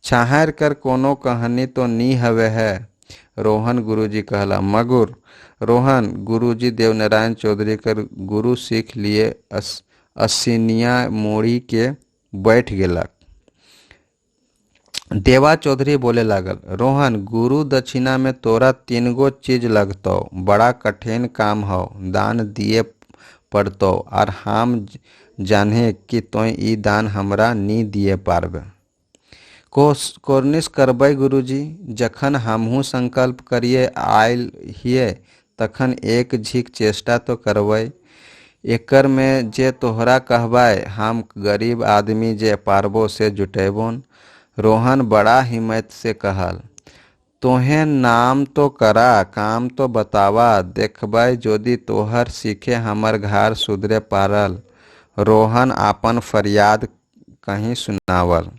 छाहर कर कोनो कहानी तो नी हवे है। रोहन गुरुजी कहला। मगुर रोहन गुरुजी देवनारायण चौधरी कर गुरु सीख लिए असिनिया मोड़ी के बैठ गेलक। देवा चौधरी बोले लागल, रोहन गुरु दक्षिणा में तोरा 3 गो चीज लगतो, बड़ा कठिन काम हो, दान दिए पड़तो, और हम जाने कि तोय ई दान हमरा नी दिए पारबे। कोर्निश करबै गुरुजी, जखन हमहू संकल्प करिए आयल हिये तखन एक झीक चेष्टा तो करबै। एकर में जे तोहरा कहबै, हम गरीब आदमी जे पारबो से जुटेबोन। रोहन बड़ा हिम्मत से कहल, तोहे नाम तो करा, काम तो बतावा, देखबै जोदी तोहर सीखे हमर घर सुधरे पारल। रोहन आपन फरियाद कहीं सुनावल।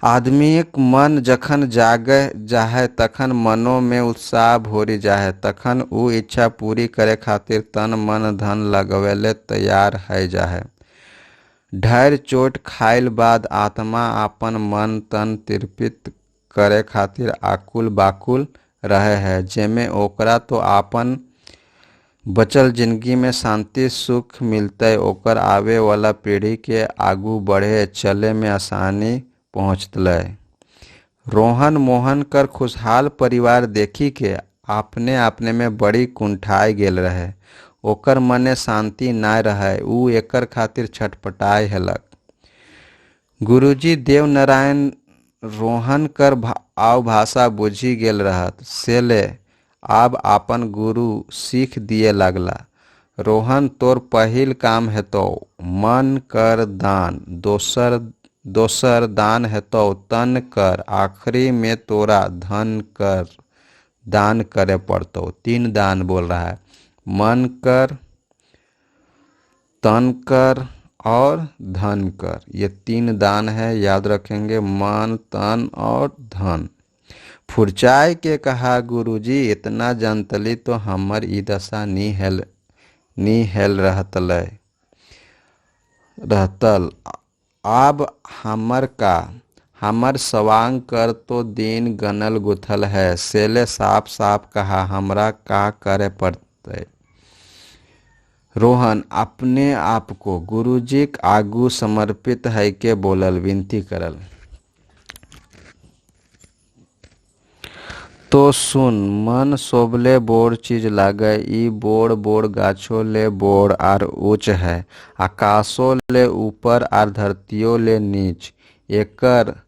आदमीक मन जखन जागे जाहे तखन मनो में उत्साह भोरी जाहे, तखन ऊ इच्छा पूरी करे खातिर तन मन धन लगवेले तैयार है जाहे। ढेर चोट खाइल बाद आत्मा आपन मन तन तृप्त करे खातिर आकुल बाकुल रहे है, जेमे ओकरा तो आपन बचल जिंदगी में शांति सुख मिलते, ओकर आवे वाला पीढ़ी के आगू बढ़े चले में आसानी पहुँचतले। रोहन मोहन कर खुशहाल परिवार देखी के अपने में बड़ी कुंठाई गेल रहे। ओकर मने शांति नाय रहे, ऊ एकर खातिर छटपटाए हलक। गुरुजी देवनारायण रोहन कर आव भाषा बुझी गेल रहत, से ले अब आपन गुरु सीख दिए लागला। रोहन तोर पहिल काम हेतो मन कर दान, दोसर दान हेतो तन कर, आखिरी में तोरा धन कर दान करे पड़तो। 3 दान बोल रहा है, मन कर, तन कर और धन कर। ये 3 दान है, याद रखेंगे, मन तन और धन। फुरचाई के कहा, गुरुजी इतना जनतली तो हमर ई दशा नी नी हेल रहतल। आब हमर का, हमर सवांग कर तो दिन गनल गुथल है, सेले साफ साफ कहा हमरा का करे पड़ते। रोहन अपने आप को गुरुजी के आगू समर्पित है के बोलल, विनती करल। तो सुन मन सोबले बोड़ चीज लागे, ई बोड़ बोड़ गाछो ले बोड़ आर ऊंच है, आकाशो ले ऊपर आर धरतियो ले नीच। एकर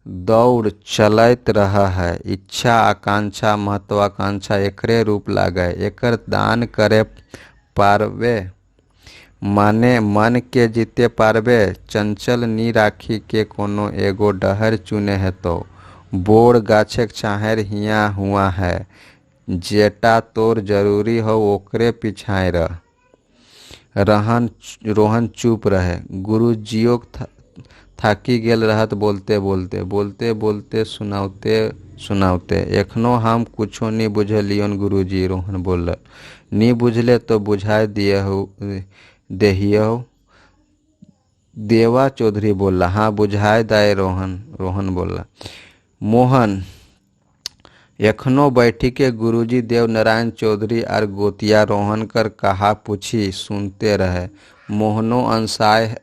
दौड़ चलैत रहा है, इच्छा आकांक्षा महत्वाकांक्षा एकरे रूप लागे। एकर दान करे पारबे माने मन के जीते पारबे, चंचल नी राखी के कोनो एगो डहर चुने है तो। बोड़ गाछक चाहेर हिया हुआ है, जेटा तोर जरूरी हो ओकरे पिछाए रह। रोहन चुप रहे। गुरुजियो थाकी गेल रहत बोलते बोलते सुनावते। एखनो हम कुछो नी बुझलियन गुरुजी, रोहन बोल। नी बुझले तो बुझाए देहियो। देवा चौधरी बोला। हाँ बुझाए दाए रोहन बोला। मोहन एखनो बैठी के गुरुजी देव नारायण चौधरी आर गोतिया रोहन कर कहा पूछी सुनते रहे। मोहनो अंसाय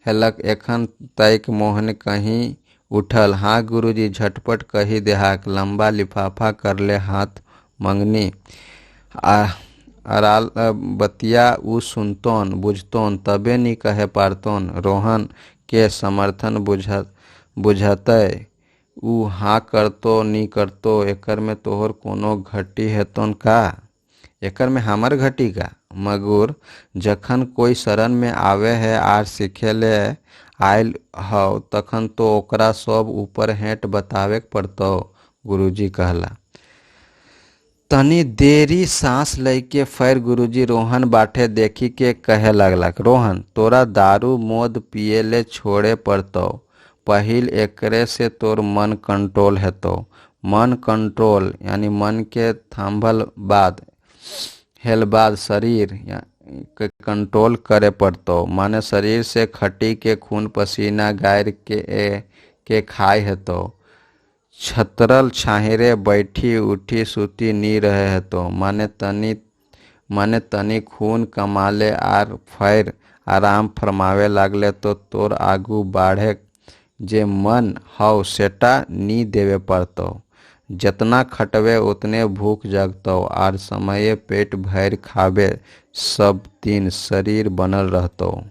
हेलक। एखन तैक मोहन कहीं उठल। हाँ गुरुजी, झटपट कही देहाक। लंबा लिफाफा करले हाथ मंगनी। अराल बतिया उ सुनतोन बुझतोन तबे नी कहे पारतोन। रोहन के समर्थन बुझतय। उ हाँ करतो नी करतो। एकर में तोहर कोनो घटी हेतोन का? एकर में हमर घटी का? मगुर जखन कोई शरण में आवे है आर सीखे ले आयल हो तखन तो ओकरा सब ऊपर हेंट बतावे पड़तो, गुरुजी कहला। तनी देरी सांस लैके फिर गुरुजी रोहन बाटे देखी के कहे लगलक। रोहन तोरा दारू मोद पिए ले छोड़े पड़तो। पहिल एकरे से तोर मन कंट्रोल हेतो। मन कंट्रोल यानी मन के थांभल बाद हेल बाद शरीर के कंट्रोल करे पड़तो। माने शरीर से खटी के खून पसीना गायर के खाए हेतो। छतरल छाहिरे बैठी उठी सुती नी रहे हेतो। माने तनी खून कमाले आर फिर आराम फरमावे लागले तो तोर आगू बाढ़े जे मन हौ सेटा नी देवे पड़तो। जतना खटवे उतने भूख जगतो आर समय पेट भर खावे सब दिन शरीर बनल रहतो।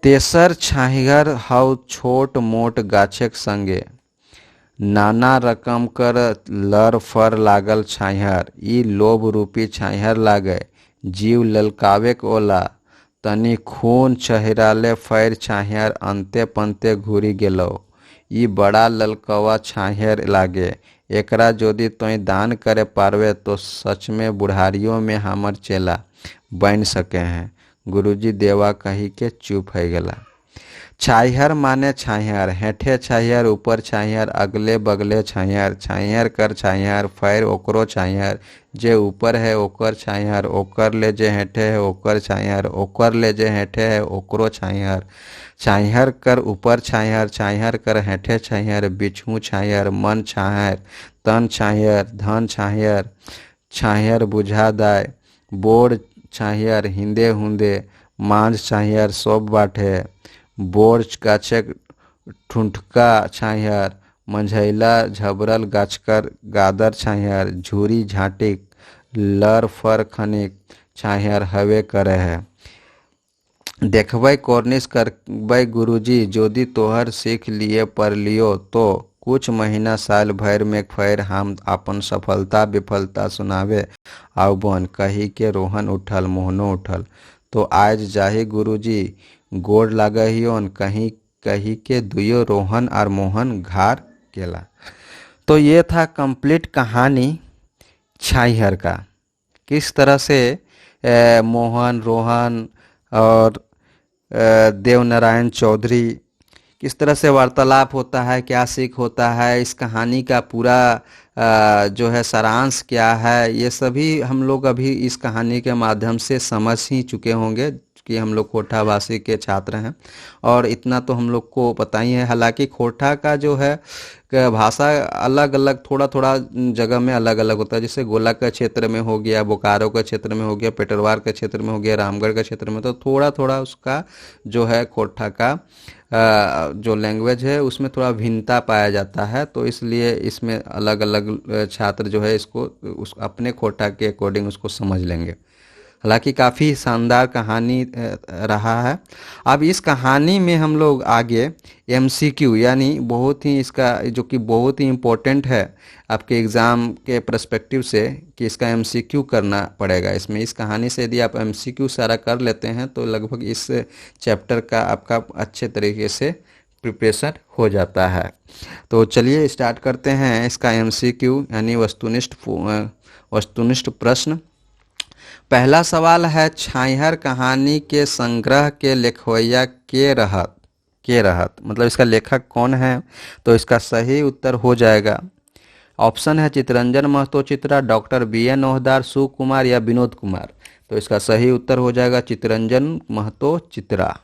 तेसर छाहिगर हौ छोट मोट गाछक संगे नाना रकम कर लर फर लागल छाहियर। ई लोभ रूपी छाहियर लागे, जीव ललकावे ओला। तनी खून चहिराले फैर छाहियर अंते पंते घूरी गेलो। ई बड़ा ललकवा छाहियर लागे। एकरा जोदी तोई दान करे पारवे तो सच में बुढ़ारियों में हमर चेला बन सके हैं। गुरुजी देवा कही के चुप है गेला। छाहियर माने छाहियर, हेठे छाहियर ऊपर छाहियर अगले बगले छाहियर। छाहियर कर छाहियर फैर ओकरो छाहियर, जे ऊपर है ओकर छाहियर, ओकर ले जे हेठे है ओकर छाहियर, ओकर ले जे हेठे है ओकरो छाहियर। छाहियर कर ऊपर छाहियर, छाहियर कर हेठे छाहियर, बिछू छाहियर, मन छाहियर, तन छाहियर, धन छाहियर, छाहियर बुझा दाय, बोड़ छाहियर, हिंदे हुंदे, मांझ छाहियर सब बाटे। बोड़ गाछक ठुंठका छाहियर, मंझैला झबरल गाछकर गादर छाहियर, झूरी झाटिक लर फर खनिक छाहियर हवे करे है। देखबै कोर्निश करबै गुरुजी, जोदी तोहर सीख लिए पर लियो तो कुछ महीना साल भर में फिर हम अपन सफलता विफलता सुनावे आउबन। कही के रोहन उठल, मोहनो उठल। तो आज जाही गुरुजी, गोड़ लागहियोन कही के दुयो रोहन और मोहन घर गेला। तो ये था कंप्लीट कहानी छाहियर का। किस तरह से मोहन रोहन और देवनारायण चौधरी किस तरह से वार्तालाप होता है, क्या सीख होता है, इस कहानी का पूरा जो है सारांश क्या है, ये सभी हम लोग अभी इस कहानी के माध्यम से समझ ही चुके होंगे कि हम लोग खोरठा भाषी के छात्र हैं और इतना तो हम लोग को पता ही है। हालांकि खोरठा का जो है भाषा अलग अलग थोड़ा थोड़ा जगह में अलग अलग होता है। जैसे गोला के क्षेत्र में हो गया, बोकारो के क्षेत्र में हो गया, पेटरवार के क्षेत्र में हो गया, रामगढ़ के क्षेत्र में, तो थोड़ा थोड़ा उसका जो है खोरठा का जो लैंग्वेज है उसमें थोड़ा भिन्नता पाया जाता है। तो इसलिए इसमें अलग अलग छात्र जो है इसको उस अपने खोरठा के अकॉर्डिंग उसको समझ लेंगे। हालांकि काफ़ी शानदार कहानी रहा है। अब इस कहानी में हम लोग आगे एमसीक्यू यानी बहुत ही इसका जो कि बहुत ही इम्पोर्टेंट है आपके एग्ज़ाम के पर्सपेक्टिव से कि इसका एमसीक्यू करना पड़ेगा। इसमें इस कहानी से यदि आप एमसीक्यू सारा कर लेते हैं तो लगभग इस चैप्टर का आपका अच्छे तरीके से प्रिपरेशन हो जाता है। तो चलिए स्टार्ट करते हैं इसका एमसीक्यू यानी वस्तुनिष्ठ प्रश्न। पहला सवाल है, छाइहर कहानी के संग्रह के लेखवैया के रहत मतलब इसका लेखक कौन है? तो इसका सही उत्तर हो जाएगा, ऑप्शन है चितरंजन महतो चित्रा, डॉक्टर BN ओहदार, सुकुमार या विनोद कुमार। तो इसका सही उत्तर हो जाएगा चितरंजन महतो चित्रा।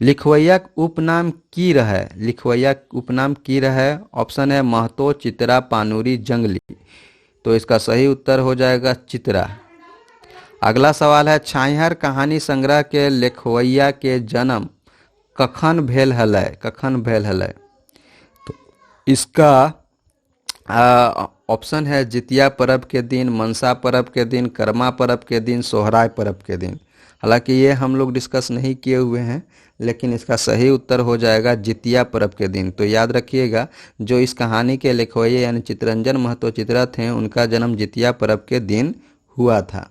लिखवैया उपनाम की रहे, लिखवैया उपनाम की रहे, ऑप्शन है महतो चित्रा पानूरी जंगली। तो इसका सही उत्तर हो जाएगा चित्रा। अगला सवाल है, छाइहर कहानी संग्रह के लेखवैया के जन्म कखन भेल हलै, कखन भेल हलै? तो इसका ऑप्शन है जितिया पर्व के दिन, मनसा पर्व के दिन, कर्मा पर्व के दिन, सोहराय पर्व के दिन। हालांकि ये हम लोग डिस्कस नहीं किए हुए हैं, लेकिन इसका सही उत्तर हो जाएगा जितिया पर्व के दिन। तो याद रखिएगा, जो इस कहानी के लेखवैया यानी चितरंजन महतो चित्रा थे, उनका जन्म जितिया पर्व के दिन हुआ था।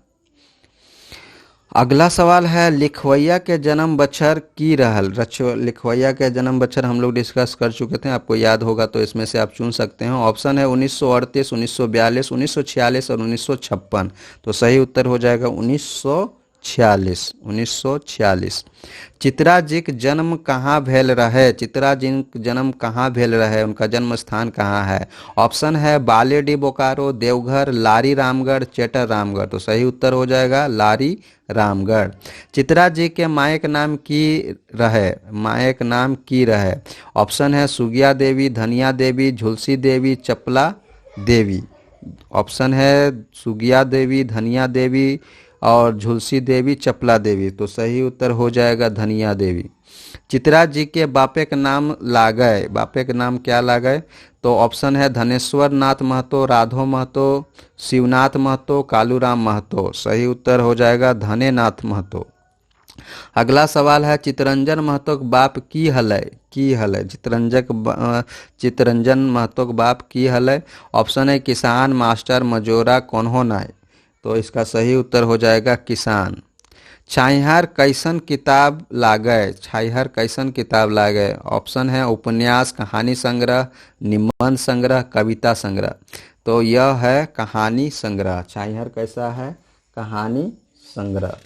अगला सवाल है, लिखवैया के जन्म बछर की रहल। लिखवैया के जन्म बछर हम लोग डिस्कस कर चुके थे, आपको याद होगा तो इसमें से आप चुन सकते हैं। ऑप्शन है 1938, 1942, 1946 और 1956। तो सही उत्तर हो जाएगा 1946, 1946। चित्रा जी के जन्म कहाँ भेल रहे? चित्रा जी के जन्म कहाँ भेल रहे, उनका जन्म स्थान कहाँ है? ऑप्शन है बालेडी बोकारो, देवघर, लारी रामगढ़, चेटर रामगढ़। तो सही उत्तर हो जाएगा लारी रामगढ़। चित्रा जी के मायक नाम की रहे, मायक नाम की रहे? ऑप्शन है सुगिया देवी, धनिया देवी, झुलसी देवी, चपला देवी। ऑप्शन है सुगिया देवी, धनिया देवी और झुलसी देवी, चपला देवी। तो सही उत्तर हो जाएगा धनिया देवी। चित्रा जी के बापे के नाम लागय, बापे के नाम क्या लागय? तो ऑप्शन है धनेश्वर नाथ महतो, राधो महतो, शिवनाथ महतो, कालूराम महतो। सही उत्तर हो जाएगा धनेनाथ महतो। अगला सवाल है, चितरंजन महतो के बाप की हलै, की हलै? चितरंजन महतो के बाप की हलै? ऑप्शन है किसान, मास्टर, मजोरा, कोन्हो नाय। तो इसका सही उत्तर हो जाएगा किसान। छाइहर कैसन किताब लागय, छाइहर कैसन किताब लागय? ऑप्शन है उपन्यास, कहानी संग्रह, निबंध संग्रह, कविता संग्रह। तो यह है कहानी संग्रह। छाइहर कैसा है? कहानी संग्रह।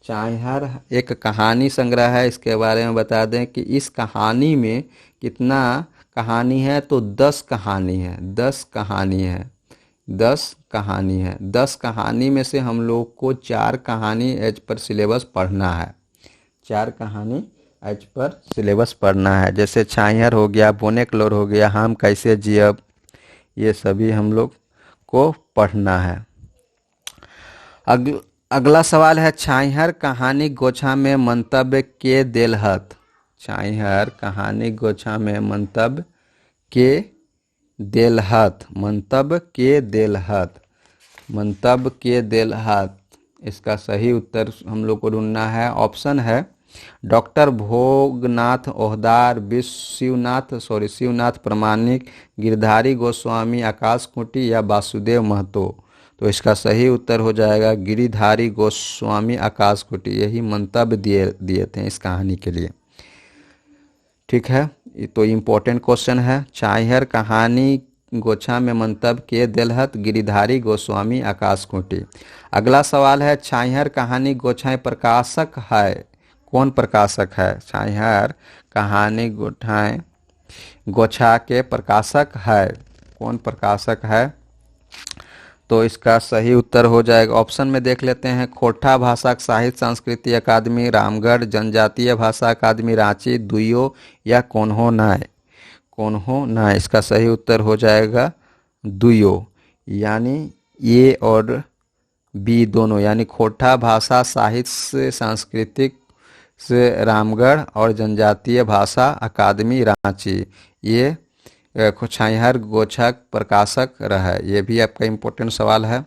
छाइहर एक कहानी संग्रह है। इसके बारे में बता दें कि इस कहानी में कितना कहानी है? तो 10 कहानी है, 10 कहानी है, 10 कहानी है। 10 कहानी में से हम लोग को 4 कहानी एज पर सिलेबस पढ़ना है, 4 कहानी एज पर सिलेबस पढ़ना है। जैसे छाइहर हो गया, बोनेक्लोर हो गया, हम कैसे जियब, ये सभी हम लोग को पढ़ना है। अगला सवाल है, छाइहर कहानी गोछा में मंतव्य के देलहत। छाइहर कहानी गोछा में मंतव्य के देलहत, मंतव्य के देलहत, मंतव्य के देलहत। इसका सही उत्तर हम लोग को ढूंढना है। ऑप्शन है डॉक्टर भोगनाथ ओहदार, शिवनाथ प्रमाणिक, गिरधारी गोस्वामी, आकाश खूंटी या वासुदेव महतो। तो इसका सही उत्तर हो जाएगा गिरिधारी गोस्वामी आकाश खूंटी। यही मंतव्य दिए थे इस कहानी के लिए। ठीक है, तो इम्पोर्टेंट क्वेश्चन है। छाइहर कहानी गोछा में मंतव्य के देलहत, गिरिधारी गोस्वामी आकाश खूंटी। अगला सवाल है, छाइहर कहानी गोछा प्रकाशक है, कौन प्रकाशक है? छाइहर कहानी गोछा के प्रकाशक है, कौन प्रकाशक है? तो इसका सही उत्तर हो जाएगा, ऑप्शन में देख लेते हैं, खोटा भाषा साहित्य संस्कृति अकादमी रामगढ़, जनजातीय भाषा अकादमी रांची, दुइयो या कोन्हो नाय। कोन्हो नाय, इसका सही उत्तर हो जाएगा दुइयो, यानी ए और बी दोनों, यानी खोटा भाषा साहित्य सांस्कृतिक से रामगढ़ और जनजातीय भाषा अकादमी रांची, ये छाइहर गोछक प्रकाशक रहा है। ये भी आपका इम्पोर्टेंट सवाल है।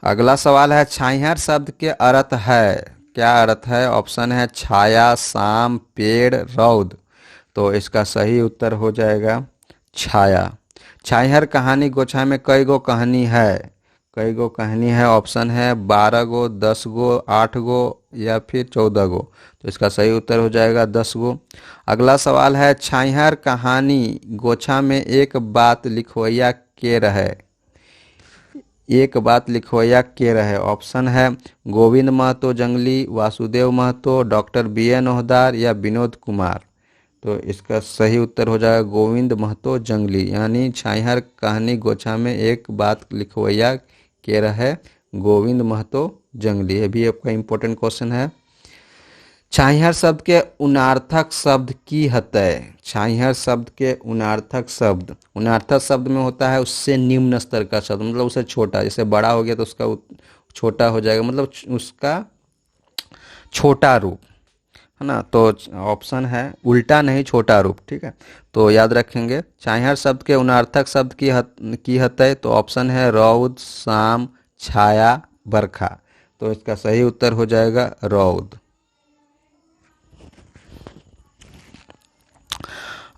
अगला सवाल है, छाइहर शब्द के अर्थ है, क्या अर्थ है? ऑप्शन है छाया, शाम, पेड़, रौद। तो इसका सही उत्तर हो जाएगा छाया। छाइहर कहानी गोछा में कई गो कहानी है? कई गो कहानी है? ऑप्शन है 12 गो, 10 गो, 8 गो या फिर 14 गो। तो इसका सही उत्तर हो जाएगा 10 गो। अगला सवाल है, छाइहर कहानी गोछा में एक बात लिखवैया के रहे, एक बात लिखवैया के रहे। ऑप्शन है गोविंद महतो जंगली, वासुदेव महतो, डॉक्टर बी.ए. नौहदार या विनोद कुमार। तो इसका सही उत्तर हो जाएगा गोविंद महतो जंगली, यानी छाइहर कहानी गोछा में एक बात लिखवैया के रहे गोविंद महतो जंगली। ये भी आपका इम्पोर्टेंट क्वेश्चन है। छाइहर शब्द के उनार्थक शब्द की हतय? छाइहर शब्द के उनार्थक शब्द, उनार्थक शब्द में होता है उससे निम्न स्तर का शब्द, मतलब उससे छोटा, जैसे बड़ा हो गया तो उसका छोटा हो जाएगा, मतलब उसका छोटा रूप, है ना। तो ऑप्शन है उल्टा नहीं, छोटा रूप, ठीक है। तो याद रखेंगे, छाइहर शब्द के उनार्थक शब्द की हतय। तो ऑप्शन है रौद, शाम, छाया, बरखा। तो इसका सही उत्तर हो जाएगा रौद।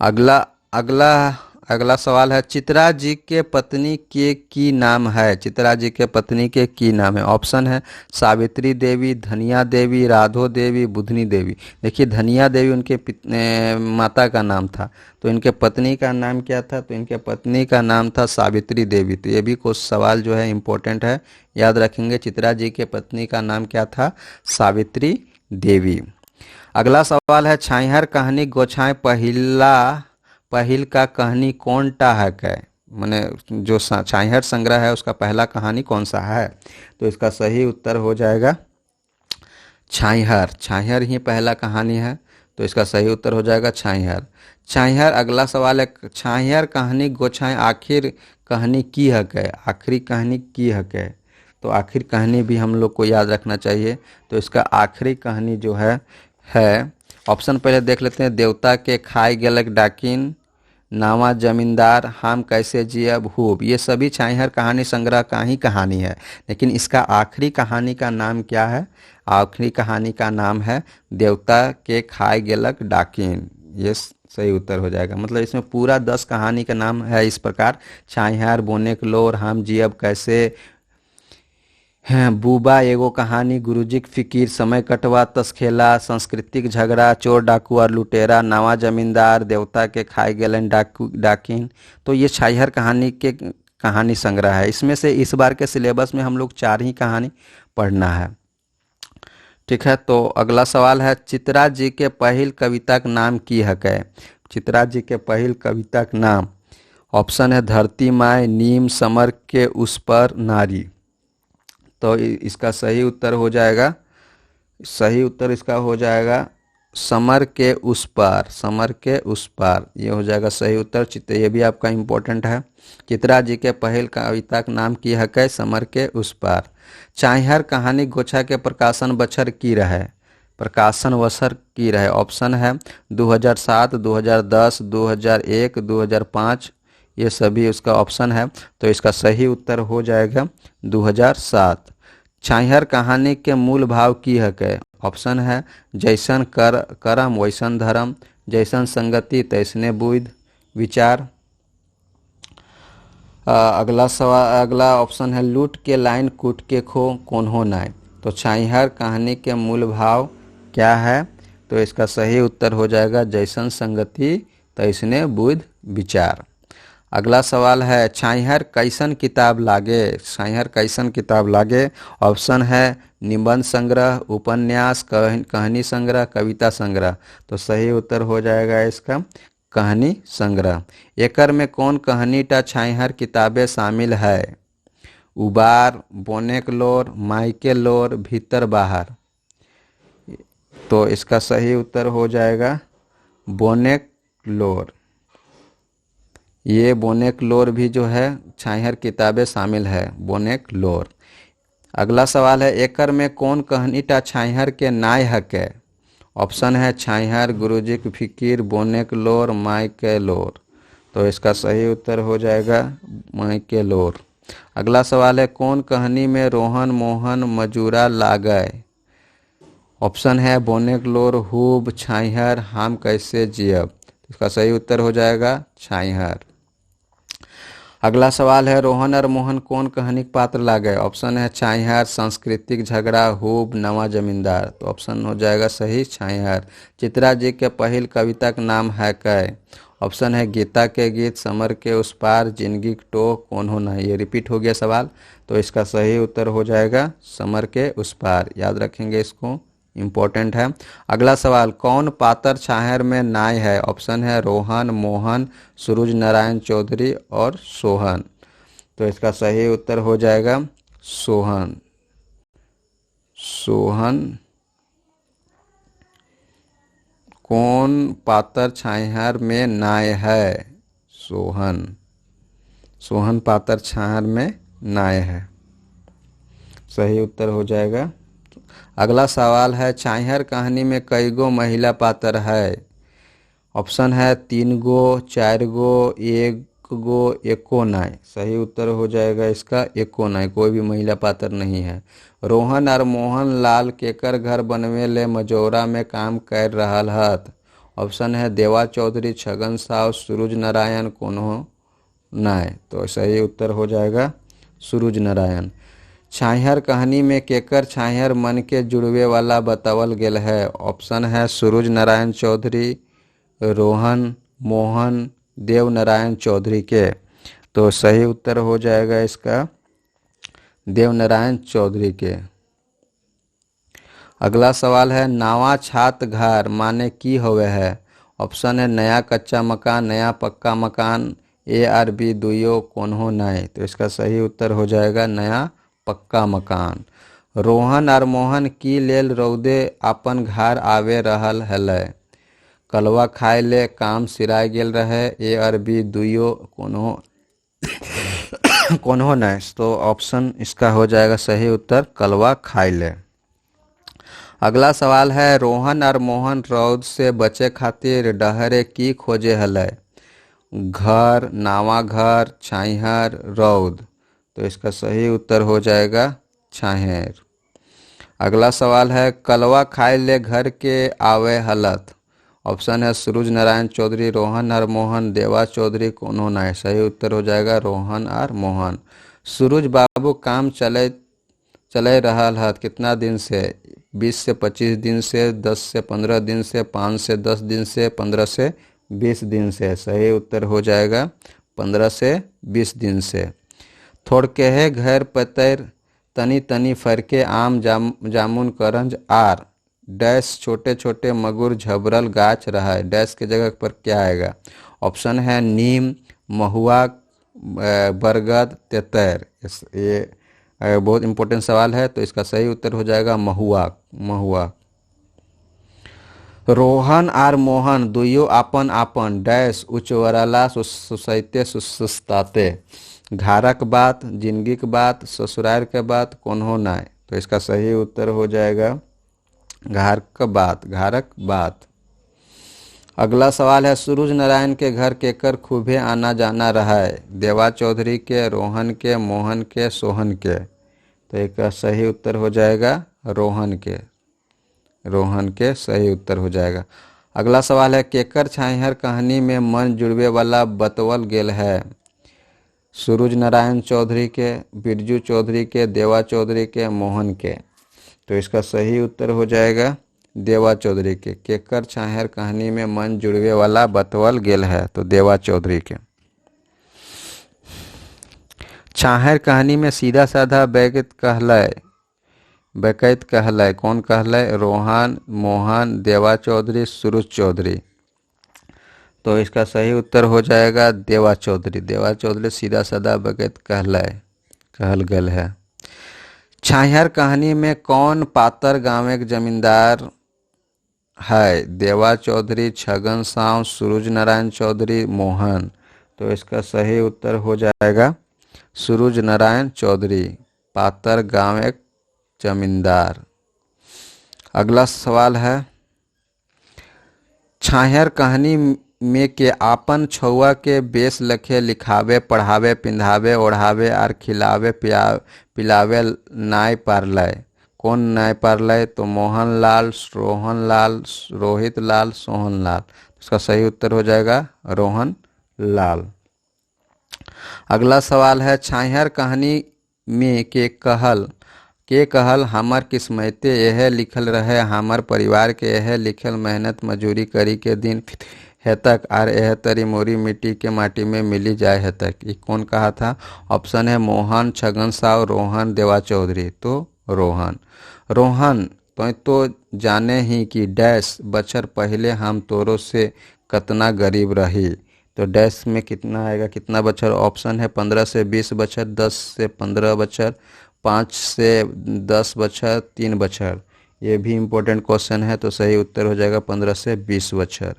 अगला अगला अगला सवाल है, चित्रा जी के पत्नी के की नाम है? चित्रा जी के पत्नी के की नाम है? ऑप्शन है सावित्री देवी, धनिया देवी, राधो देवी, बुधनी देवी। देखिए, धनिया देवी उनके माता का नाम था, तो इनके पत्नी का नाम क्या था? तो इनके पत्नी का नाम था सावित्री देवी। तो ये भी कुछ सवाल जो है इम्पोर्टेंट है, याद रखेंगे। चित्रा जी के पत्नी का नाम क्या था? सावित्री देवी। अगला सवाल है, छाइहर कहानी गोछाएं पहिल का कहानी कौन टा है कै? माने जो छाइहर संग्रह है उसका पहला कहानी कौन सा है? तो इसका सही उत्तर हो जाएगा छाइहर। छाइहर ही पहला कहानी है, तो इसका सही उत्तर हो जाएगा छाइहर। छाइहर। अगला सवाल है, छाइहर कहानी गोछाएं आखिर कहानी की है कै? आखिरी कहानी की है कै? तो आखिर कहानी भी हम लोग को याद रखना चाहिए। तो इसका आखिरी कहानी जो है ऑप्शन पहले देख लेते हैं, देवता के खाए गेलक डाकिन, नावा जमींदार, हम कैसे जियब खूब। ये सभी छाइहर कहानी संग्रह का ही कहानी है, लेकिन इसका आखिरी कहानी का नाम क्या है? आखिरी कहानी का नाम है देवता के खाए गेलक डाकिन। ये सही उत्तर हो जाएगा। मतलब इसमें पूरा 10 कहानी का नाम है इस प्रकार, छाइहर, बोनेक लोर, हम जियब कैसे, हैं बूबा एगो कहानी, गुरुजी की फिकीर, समय कटवा, तसखेला, सांस्कृतिक झगड़ा, चोर डाकू और लुटेरा, नावा जमींदार, देवता के खाए गेलन डाकिन। तो ये छाइहर कहानी के कहानी संग्रह है। इसमें से इस बार के सिलेबस में हम लोग 4 ही कहानी पढ़ना है, ठीक है। तो अगला सवाल है, चित्रा जी के पहिल कविता का नाम की है कै? चित्रा जी के पहिल कविता का नाम, ऑप्शन है धरती माय, नीम, समर के उस पर, नारी। तो इसका सही उत्तर हो जाएगा, सही उत्तर इसका हो जाएगा समर के उस पार, समर के उस पार, ये हो जाएगा सही उत्तर। ये भी आपका इम्पोर्टेंट है। चित्रा जी के पहल कविता का नाम की है कै? समर के उस पार। छाइहर कहानी गोछा के प्रकाशन बछर की रहे? प्रकाशन वर्ष की रहे? ऑप्शन है 2007, 2010, 2001, 2005, ये सभी उसका ऑप्शन है। तो इसका सही उत्तर हो जाएगा 2007। छाइहर कहानी के मूल भाव की है कै? ऑप्शन है जैसन करम वैसन धर्म, जैसन संगति तैसने बुद्धि विचार। अगला ऑप्शन है लूट के लाइन कूट के खो कोन्हो नाय। तो छाइहर कहानी के मूल भाव क्या है? तो इसका सही उत्तर हो जाएगा जैसन संगति तैसने बुद्धि विचार। अगला सवाल है, छाइहर कैसन किताब लागे? छाइहर कैसन किताब लागे? ऑप्शन है निबंध संग्रह, उपन्यास, कहानी संग्रह, कविता संग्रह। तो सही उत्तर हो जाएगा इसका कहानी संग्रह। एकर में कौन कहानी टा छाइहर किताबें शामिल है? उबार, बोनेकलोर, माइकेलोर, भीतर बाहर। तो इसका सही उत्तर हो जाएगा बोनेकलोर। ये बोनेकलोर भी जो है छाइहर किताबें शामिल है, बोनेकलोर। अगला सवाल है, एकर में कौन कहानी टा छाइहर के नाय हके? ऑप्शन है छाइहर, गुरुजी की फिकीर, बोनेकलोर, माइकेलोर। तो इसका सही उत्तर हो जाएगा माइकेलोर। अगला सवाल है, कौन कहानी में रोहन मोहन मजूरा लागय? ऑप्शन है बोनेकलोर, हुब, छाइहर, हम कैसे जियब। इसका सही उत्तर हो जाएगा छाइहर। अगला सवाल है, रोहन और मोहन कौन कहानी के पात्र लागे? ऑप्शन है छाइहर, सांस्कृतिक झगड़ा, हुब, नवा जमींदार। तो ऑप्शन हो जाएगा सही छाइहर। चित्रा जी के पहल कविता का नाम है कै? ऑप्शन है गीता के गीत, समर के उस पार, जिंदगी के टो, कौन हो नहीं। ये रिपीट हो गया सवाल, तो इसका सही उत्तर हो जाएगा समर के उस पार। याद रखेंगे, इसको इम्पोर्टेंट है। अगला सवाल, कौन पात्र छाइहर में नाय है? ऑप्शन है रोहन, मोहन, सूरज नारायण चौधरी और सोहन। तो इसका सही उत्तर हो जाएगा सोहन। सोहन कौन पात्र छाइहर में नाय है? सोहन। सोहन पात्र छाइहर में नाय है, सही उत्तर हो जाएगा। अगला सवाल है, छाइहर कहानी में कई गो महिला पात्र है? ऑप्शन है 3 गो, 4 गो, 1 गो, एको नाय। सही उत्तर हो जाएगा इसका एको नाय, कोई भी महिला पात्र नहीं है। रोहन और मोहन लाल केकर घर बनवे ले मजौरा में काम कर रहल हत? ऑप्शन है देवा चौधरी, छगन साव, सूरज नारायण, कोनो नाय। तो सही उत्तर हो जाएगा सूरज नारायण। छाइहर कहानी में केकर छाइहर मन के जुड़वे वाला बतावल गेल है? ऑप्शन है सूरज नारायण चौधरी, रोहन, मोहन, देव नारायण चौधरी के। तो सही उत्तर हो जाएगा इसका देव नारायण चौधरी के। अगला सवाल है, नावा छात घर माने की होवे है? ऑप्शन है नया कच्चा मकान, नया पक्का मकान, ए आर बी दुइयो, कोनो नहीं। तो इसका सही उत्तर हो जाएगा नया पक्का मकान। रोहन और मोहन की लेल रौदे अपन घर आवे रहल हलै? कलवा खाए ले, काम सिराय गेल रहे, ए और बी दुइयो, कोनो नहीं। तो ऑप्शन इसका हो जाएगा सही उत्तर कलवा खाए ले। अगला सवाल है, रोहन और मोहन रौद से बचे खातिर डहरे की खोजे हलै? घर, नावा घर, छाइहर, रौद। तो इसका सही उत्तर हो जाएगा छाइहर। अगला सवाल है, कलवा खाए ले घर के आवे हलत? ऑप्शन है सूरज नारायण चौधरी, रोहन और मोहन, देवा चौधरी, कोनो नहीं। सही उत्तर हो जाएगा रोहन और मोहन। सूरज बाबू काम चले रहल हत कितना दिन से? 20 से 25 दिन से, 10 से 15 दिन से, 5 से 10 दिन से, 15 से 20 दिन से। सही उत्तर हो जाएगा 15 से 20 दिन से। थोड़ के घर पतर तनी तनी फरके आम जामुन करंज आर डैश छोटे छोटे मगुर झबरल गाछ रहा है, डैश के जगह पर क्या आएगा? ऑप्शन है नीम, महुआ, बरगद, तेतर। ये बहुत इंपॉर्टेंट सवाल है, तो इसका सही उत्तर हो जाएगा महुआ। महुआ। रोहन और मोहन दुइयो आपन आपन डैश उच्चवरला सुसैते सुस्ताते। घरक बात, जिंदगी के बात, ससुराल के बात, कोनो नाय। तो इसका सही उत्तर हो जाएगा घर का बात, घरक बात। अगला सवाल है, सूरज नारायण के घर केकर खूबे आना जाना रहा है? देवा चौधरी के, रोहन के, मोहन के, सोहन के। तो इसका सही उत्तर हो जाएगा रोहन के। रोहन के सही उत्तर हो जाएगा। अगला सवाल है, केकर छाइहर कहानी में मन जुड़वे वाला बतवल गेल है? सूरज नारायण चौधरी के, बिरजू चौधरी के, देवा चौधरी के, मोहन के। तो इसका सही उत्तर हो जाएगा देवा चौधरी के। केकर छाइहर कहानी में मन जुड़वे वाला बतवल गेल है? तो देवा चौधरी के। छाइहर कहानी में सीधा साधा बैगत कहलय? बैकैत कहलय? कौन कहलय? रोहन, मोहन, देवा चौधरी, सूरज चौधरी। तो इसका सही उत्तर हो जाएगा देवा चौधरी। देवा चौधरी सीधा साधा बगैत कहल गल है। छाहियार कहानी में कौन पातर गांव एक जमींदार है? देवा चौधरी, छगन साव, सूरज नारायण चौधरी, मोहन। तो इसका सही उत्तर हो जाएगा सूरज नारायण चौधरी, पातर गांव एक जमींदार। अगला सवाल है, छाहियार कहानी में के आपन छुआ के बेस लखे लिखावे पढ़ावे पिंधावे ओढ़ावे आर खिलावे पिलावे नाय पारलय। कौन नाय पारलय? तो मोहनलाल, रोहनलाल, रोहित लाल, सोहनलाल। इसका सही उत्तर हो जाएगा रोहन लाल। अगला सवाल है, छाहियार कहानी में के कहल हमर किस्मते यह लिखल रहे, हमर परिवार के यह लिखल मेहनत मजूरी करी के दिन हेतक आर यह तरी मोरी मिट्टी के माटी में मिली जाए हेतक। ये कौन कहा था? ऑप्शन है मोहन, छगन साव, रोहन, देवा चौधरी। तो रोहन। रोहन तो जाने ही कि डैश बछर पहले हम तोरो से कतना गरीब रही। तो डैश में कितना आएगा, कितना बछर? ऑप्शन है 15 से 20 बछर, 10 से 15 बछर, 5 से 10 बछर, 3 बछर। ये भी इम्पोर्टेंट क्वेश्चन है। तो सही उत्तर हो जाएगा 15 से 20 बछर।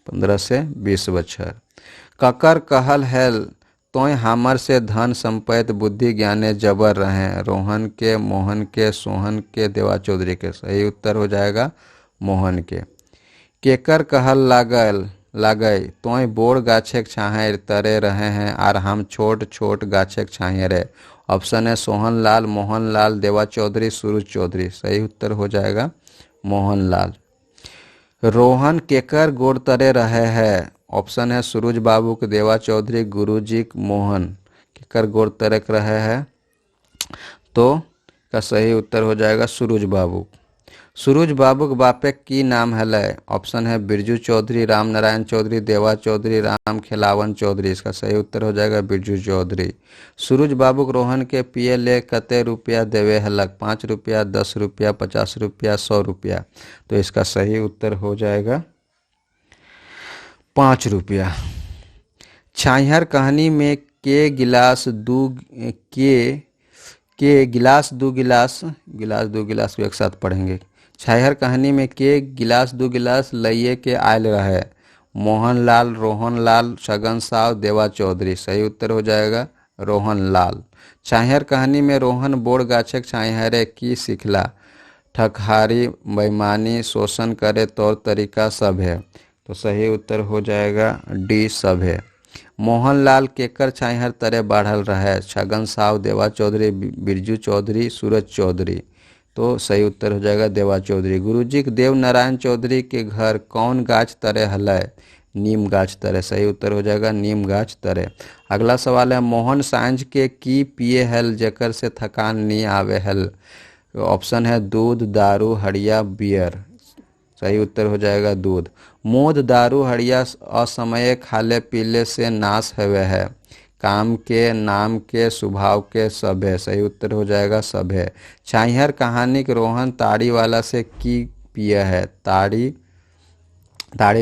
15 से 20 बछर। ककर कहल हैल तोय हमर से धन संपैत बुद्धि ज्ञाने जबर रहे। रोहन के, मोहन के, सोहन के, देवा चौधरी के। सही उत्तर हो जाएगा मोहन के। केकर कहल लागय तोय बोड़ गाछेक छाहे तरे रहे हैं आर हम छोट छोट गाछेक छाहे रे। ऑप्शन है सोहनलाल, मोहनलाल, देवा चौधरी, सूरज चौधरी। सही उत्तर हो जाएगा मोहनलाल। रोहन केकर गोड़ तरे रहे हैं? ऑप्शन है सूरज बाबू के, देवा चौधरी, गुरुजी के, मोहन। केकर गोड़ तरे रहे हैं? तो का सही उत्तर हो जाएगा सूरज बाबू। सूरज बाबू के बापे की नाम है? ऑप्शन है बिरजू चौधरी, राम नारायण चौधरी, देवा चौधरी, राम खिलावन चौधरी। इसका सही उत्तर हो जाएगा बिरजू चौधरी। सूरज बाबू रोहन के पिए ले कते रुपया देवे हलक? 5 रुपया, 10 रुपया, 50 रुपया, 100 रुपया। तो इसका सही उत्तर हो जाएगा 5 रुपया। छाहियार कहानी में के गिलास दो गिलास को एक साथ पढ़ेंगे। छाहियार कहानी में के गिलास 2 गिलास लइये के आयल रहे? मोहनलाल, रोहनलाल, छगन साव, देवा चौधरी। सही उत्तर हो जाएगा रोहनलाल। छाहियार कहानी में रोहन बोड़ गाछक छाहियारे की सिखला? ठकहारी, बेईमानी, शोषण करे तौर तरीका सब है। तो सही उत्तर हो जाएगा डी सब है। मोहनलाल केकर छाहियार तरे बढ़ल रहे? छगन साव, देवा चौधरी, बिरजू चौधरी, सूरज चौधरी। तो सही उत्तर हो जाएगा देवा चौधरी। गुरुजी के देव नारायण चौधरी के घर कौन गाछ तरे हलय? नीम गाछ तरे। सही उत्तर हो जाएगा नीम गाछ तरे। अगला सवाल है, मोहन सांझ के की पिए हल जेकर से थकान नहीं आवे हल? ऑप्शन है दूध, दारू, हड़िया, बियर। सही उत्तर हो जाएगा दूध। मोद, दारू, हड़िया असमय खाले पीले से नाश हवे है। काम के, नाम के, स्वभाव के, सब है। सही उत्तर हो जाएगा सब है। छाहियार कहानी के रोहन ताड़ी वाला से की पिए है? ताड़ी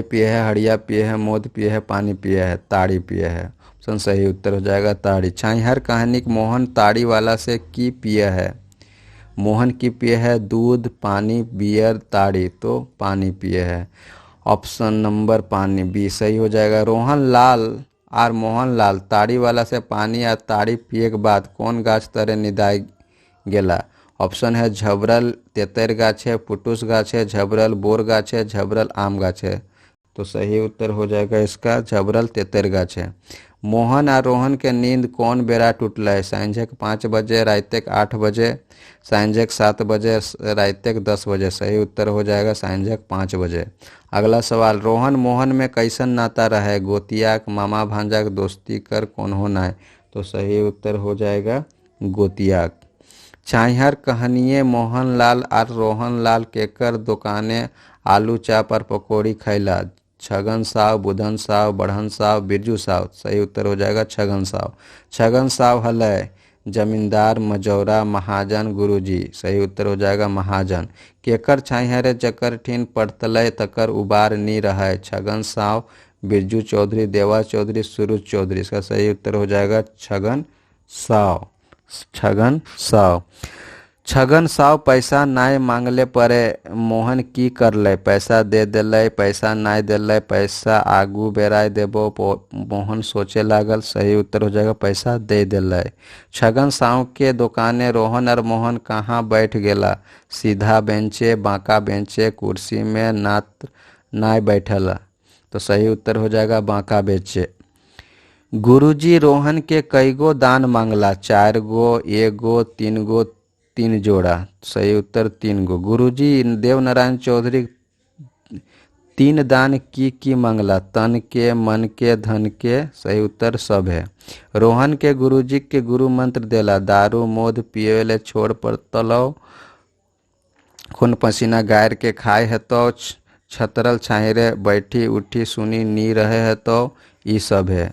पिए है, हड़िया पिए है, मोद पिए है, पानी पिए है। ताड़ी पिए है। ऑप्शन सही उत्तर हो जाएगा ताड़ी। छाहियार कहानी के मोहन ताड़ी वाला से की पिए है? मोहन की पिए है दूध, पानी, बियर, ताड़ी। तो पानी पिए है। ऑप्शन नंबर पानी बी सही हो जाएगा। रोहन लाल और मोहनलाल ताड़ी वाला से पानी या ताड़ी पिए के बाद कौन गाछ तरे निदाय गेला? ऑप्शन है झबरल तेतर गाछ है, पुटुस गाछ है, झबरल बोर गाछ है, झबरल आम गाछ है। तो सही उत्तर हो जाएगा इसका झबरल तेतर गाछ है। मोहन और रोहन के नींद कौन बेरा टूटल है? सांझक 5 बजे, रातक 8 बजे, सांझक 7 बजे, रातक 10 बजे। सही उत्तर हो जाएगा सांझक 5 बजे। अगला सवाल, रोहन मोहन में कैसन नाता रहे? गोतियाक, मामा भांजाक, दोस्ती कर कौन होना है? तो सही उत्तर हो जाएगा गोतियाक। छाहियार कहानिए मोहनलाल और रोहनलाल केकर दुकाने आलू चाप और पकौड़ी खैला? छगन साव, बुधन साव, बढ़न साव, बिरजू साव। सही उत्तर हो जाएगा छगन साव। छगन साव हलय जमींदार, मजौरा, महाजन, गुरुजी। सही उत्तर हो जाएगा महाजन। केकर छाहियारे जकर ठीन पड़तलय तकर उबार नी रहे? छगन साव, बिरजू चौधरी, देवा चौधरी, सुरुज चौधरी। इसका सही उत्तर हो जाएगा छगन साव। छगन साव। छगन साव पैसा नाय मांगले परे मोहन की करले? पैसा दे देलै, पैसा नाय देलै, पैसा आगू बेराय देबो। मोहन सोचे लागल। सही उत्तर हो जाएगा पैसा दे देलै। छगन साव के दुकाने रोहन और मोहन कहाँ बैठ गेला? सीधा बेंचे, बांका बेंचे, कुर्सी में नाय बैठला। तो सही उत्तर हो जाएगा बांका बेंचे। गुरुजी रोहन के कईगो दान मांगला? 4 गो, 1 गो, 3 गो, 3 जोड़ा। सही उत्तर 3 गो। गुरुजी देवनारायण चौधरी 3 दान की मांगला? तन के, मन के, धन के। सही उत्तर सब है। रोहन के गुरुजी के गुरु मंत्र देला? दारू मोद पियले छोड़ पर तलव, खून पसीना गायर के खाए है तो, छतरल छाहिरे बैठी उठी सुनी नी रहे है तो। ई सब है।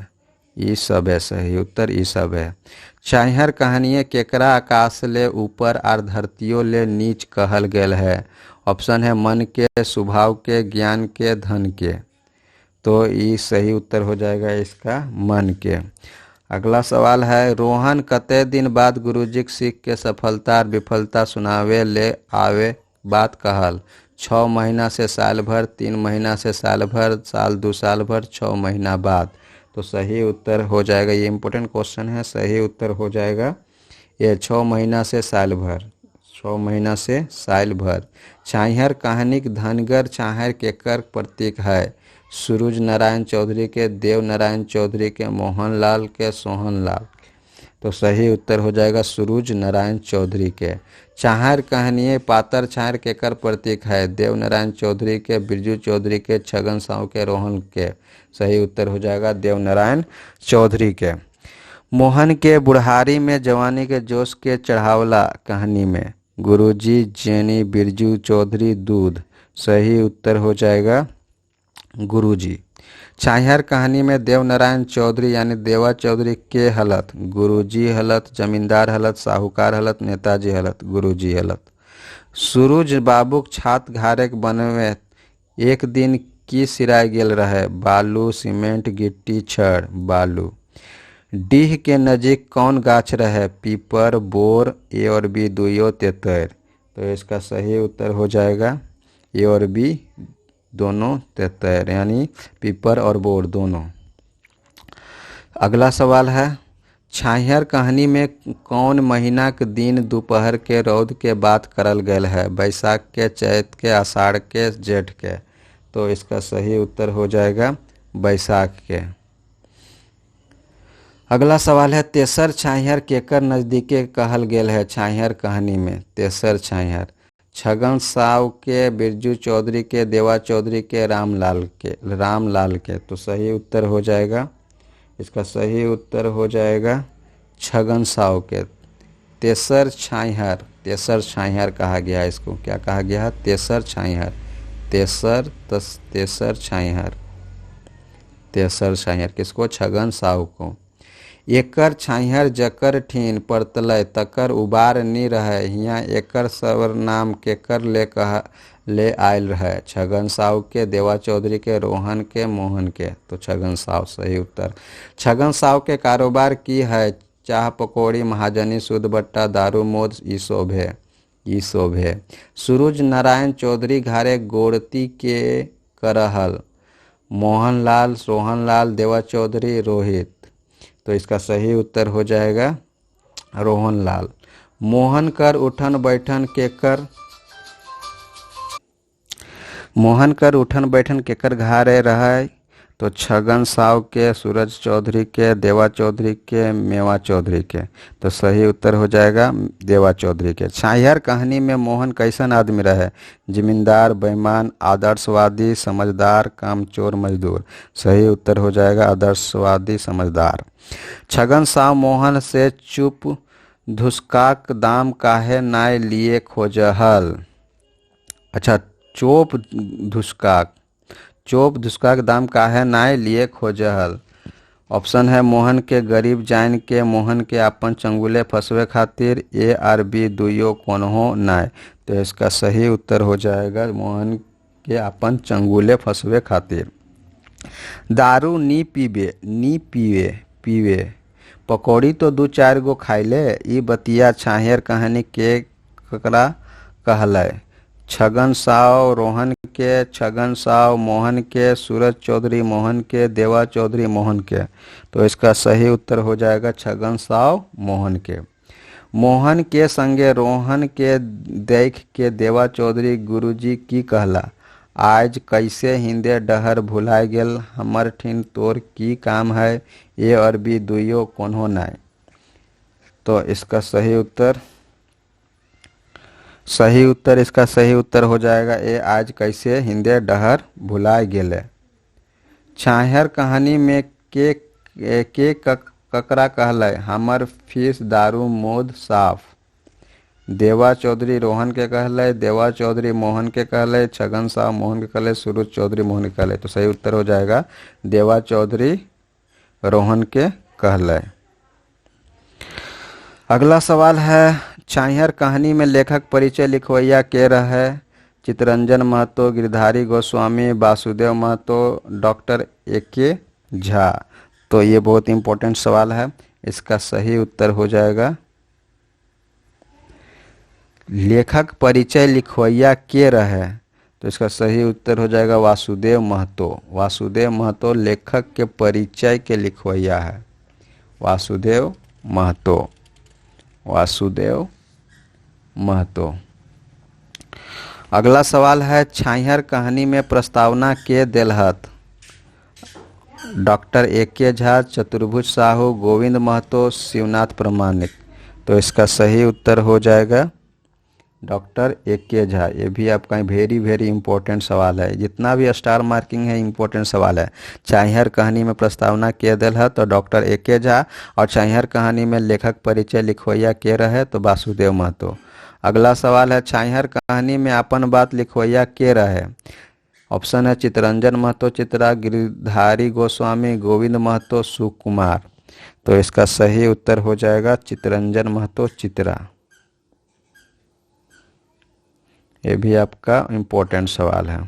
ई सब है। सही उत्तर ई सब है। छाहिर कहानिए केकरा आकाश ले ऊपर आर धरतियों ले नीच कहल गेल है? ऑप्शन है मन के, स्वभाव के, ज्ञान के, धन के। तो ये सही उत्तर हो जाएगा इसका मन के। अगला सवाल है रोहन कते दिन बाद गुरुजी सीख के सफलता और विफलता सुनावे ले आवे बात कहल? 6 महीना से साल भर, 3 महीना से साल भर, साल 2 साल भर, 6 महीना बाद। तो सही उत्तर हो जाएगा, ये इम्पोर्टेंट क्वेश्चन है, सही उत्तर हो जाएगा ये 6 महीना से साल भर। 6 महीना से साल भर। छाहिर कहानीक धनगर छाहिर केकर प्रतीक है? सूरज नारायण चौधरी के, देव नारायण चौधरी के, मोहनलाल के, सोहनलाल। तो सही उत्तर हो जाएगा सूरज नारायण चौधरी के। छाहिर कहानिए पातर छाहिर केकर प्रतीक है? देव नारायण चौधरी के, बिरजू चौधरी के, छगन साव के, रोहन के। सही उत्तर हो जाएगा देव नारायण चौधरी के। मोहन के बुढ़ारी में जवानी के जोश के चढ़ावला कहानी में? गुरुजी, जेनी, बिरजू चौधरी, दूध। सही उत्तर हो जाएगा गुरुजी। छाहिर कहानी में देव नारायण चौधरी यानी देवा चौधरी के हलत? गुरुजी हलत, जमींदार हलत, साहूकार हलत, नेताजी हलत। गुरुजी हलत। सूरज बाबूक छात घारेक बनवे एक दिन की सिराय गेल रहे? बालू, सीमेंट, गिट्टी, छड़। बालू। डीह के नजीक कौन गाछ रहे? पीपर, बोर, ए और बी दुइयो, तेतर। तो इसका सही उत्तर हो जाएगा ए और बी दोनों, तेतर यानी पीपर और बोर दोनों। अगला सवाल है छाहिर कहानी में कौन महीना के दिन दोपहर के रौद के बात करल गयल है? बैसाख के, चैत के, आषाढ़ के, जेठ के। तो इसका सही उत्तर हो जाएगा बैसाख के। अगला सवाल है तेसर छाहिर केकर नज़दीके कहल गेल है छाहिर कहानी में? तेसर छाहिर छगन साव के, बिरजू चौधरी के, देवा चौधरी के, रामलाल के। तो सही उत्तर हो जाएगा, इसका सही उत्तर हो जाएगा छगन साव के। तेसर छाहिर कहा गया है इसको। क्या कहा गया है? तेसर छाहिर। तेसर छाहिर किसको? छगन साव को। एकर छाहिर जकर ठीन परतलै तकर उबार नी रहे, हियाँ एकर सर्वनाम केकर ले आयल रहे? छगन साव के, देवा चौधरी के, रोहन के, मोहन के। तो छगन साव सही उत्तर। छगन साव के कारोबार की है? चाह पकौड़ी, महाजनी, शुद्ध बट्टा, दारू मोद, ई शोभे। सूरज नारायण चौधरी घारे गोड़ती के करहल? मोहनलाल, सोहनलाल, देवा चौधरी, रोहित। तो इसका सही उत्तर हो जाएगा रोहनलाल। मोहन कर उठन बैठन केकर घारे रहे? तो छगन साव के, सूरज चौधरी के, देवा चौधरी के, मेवा चौधरी के। तो सही उत्तर हो जाएगा देवा चौधरी के। छाहिर कहानी में मोहन कैसन आदमी रहे? जमींदार, बेईमान, आदर्शवादी, समझदार, कामचोर, मजदूर। सही उत्तर हो जाएगा आदर्शवादी, समझदार। छगन साव मोहन से चुप धुसकाक दाम काहे नाय लिए खोजहल? अच्छा, चोप धुसकाक दाम काहे नाय लिए खोजहल? ऑप्शन है मोहन के गरीब जान के, मोहन के अपन चंगुले फंसवे खातिर, ए आर बी दुइयो कोनहो नाय। तो इसका सही उत्तर हो जाएगा मोहन के अपन चंगुले फंसवे खातिर। दारू नी पीबे, नी पीवे, पीवे। पकौड़ी तो दू चार गो खाइले, ई बतिया छाहेर कहानी के ककरा कहलै। छगन साव रोहन के, छगन साव मोहन के, सूरज चौधरी मोहन के, देवा चौधरी मोहन के। तो इसका सही उत्तर हो जाएगा छगन साव मोहन के। मोहन के संगे रोहन के देख के देवा चौधरी गुरुजी की कहला, आज कैसे हिंदे डहर भुलाए गेल, हमर ठिन तोर की काम है, ये अरबी दुइयो कोन्हो नाय। तो इसका सही उत्तर इसका सही उत्तर हो जाएगा ए, आज कैसे हिंदे डहर भुलाए गेले। छाहर कहानी में ककरा कहलै, हमर फीस दारू मोद साफ। देवा चौधरी रोहन के कहले, देवा चौधरी मोहन के कहले, छगन साव मोहन के कहले, सूरज चौधरी मोहन के कहले। तो सही उत्तर हो जाएगा देवा चौधरी रोहन के कहले। अगला सवाल है, छाहर कहानी में लेखक परिचय लिखवैया के रहे। Chittaranjan Mahato, Girdhari Goswami, Vasudev Mahato, doctor A K. झा। तो ये बहुत इंपॉर्टेंट सवाल है, इसका सही उत्तर हो जाएगा लेखक परिचय लिखवैया के रहे। तो इसका सही उत्तर हो जाएगा वासुदेव महतो। वासुदेव महतो लेखक के परिचय के लिखवैया है, वासुदेव महतो, वासुदेव महतो। अगला सवाल है, छाहर कहानी में प्रस्तावना के देलहत। Doctor A K. झा, चतुर्भुज साहू, गोविंद महतो, शिवनाथ प्रमाणिक। तो इसका सही उत्तर हो जाएगा डॉक्टर ए.के. झा। ये भी आपका वेरी वेरी इंपॉर्टेंट सवाल है, जितना भी स्टार मार्किंग है इंपॉर्टेंट सवाल है। छाहर कहानी में प्रस्तावना के देलहत तो डॉक्टर ए.के. झा, और छाहर कहानी में लेखक परिचय लिखवैया के रहे तो वासुदेव महतो। अगला सवाल है, छाहर कहानी में अपन बात लिखवैया के रहे। ऑप्शन है चितरंजन महतो चित्रा, गिरधारी गोस्वामी, गोविंद महतो, सुकुमार। तो इसका सही उत्तर हो जाएगा चितरंजन महतो चित्रा। ये भी आपका इम्पोर्टेंट सवाल है।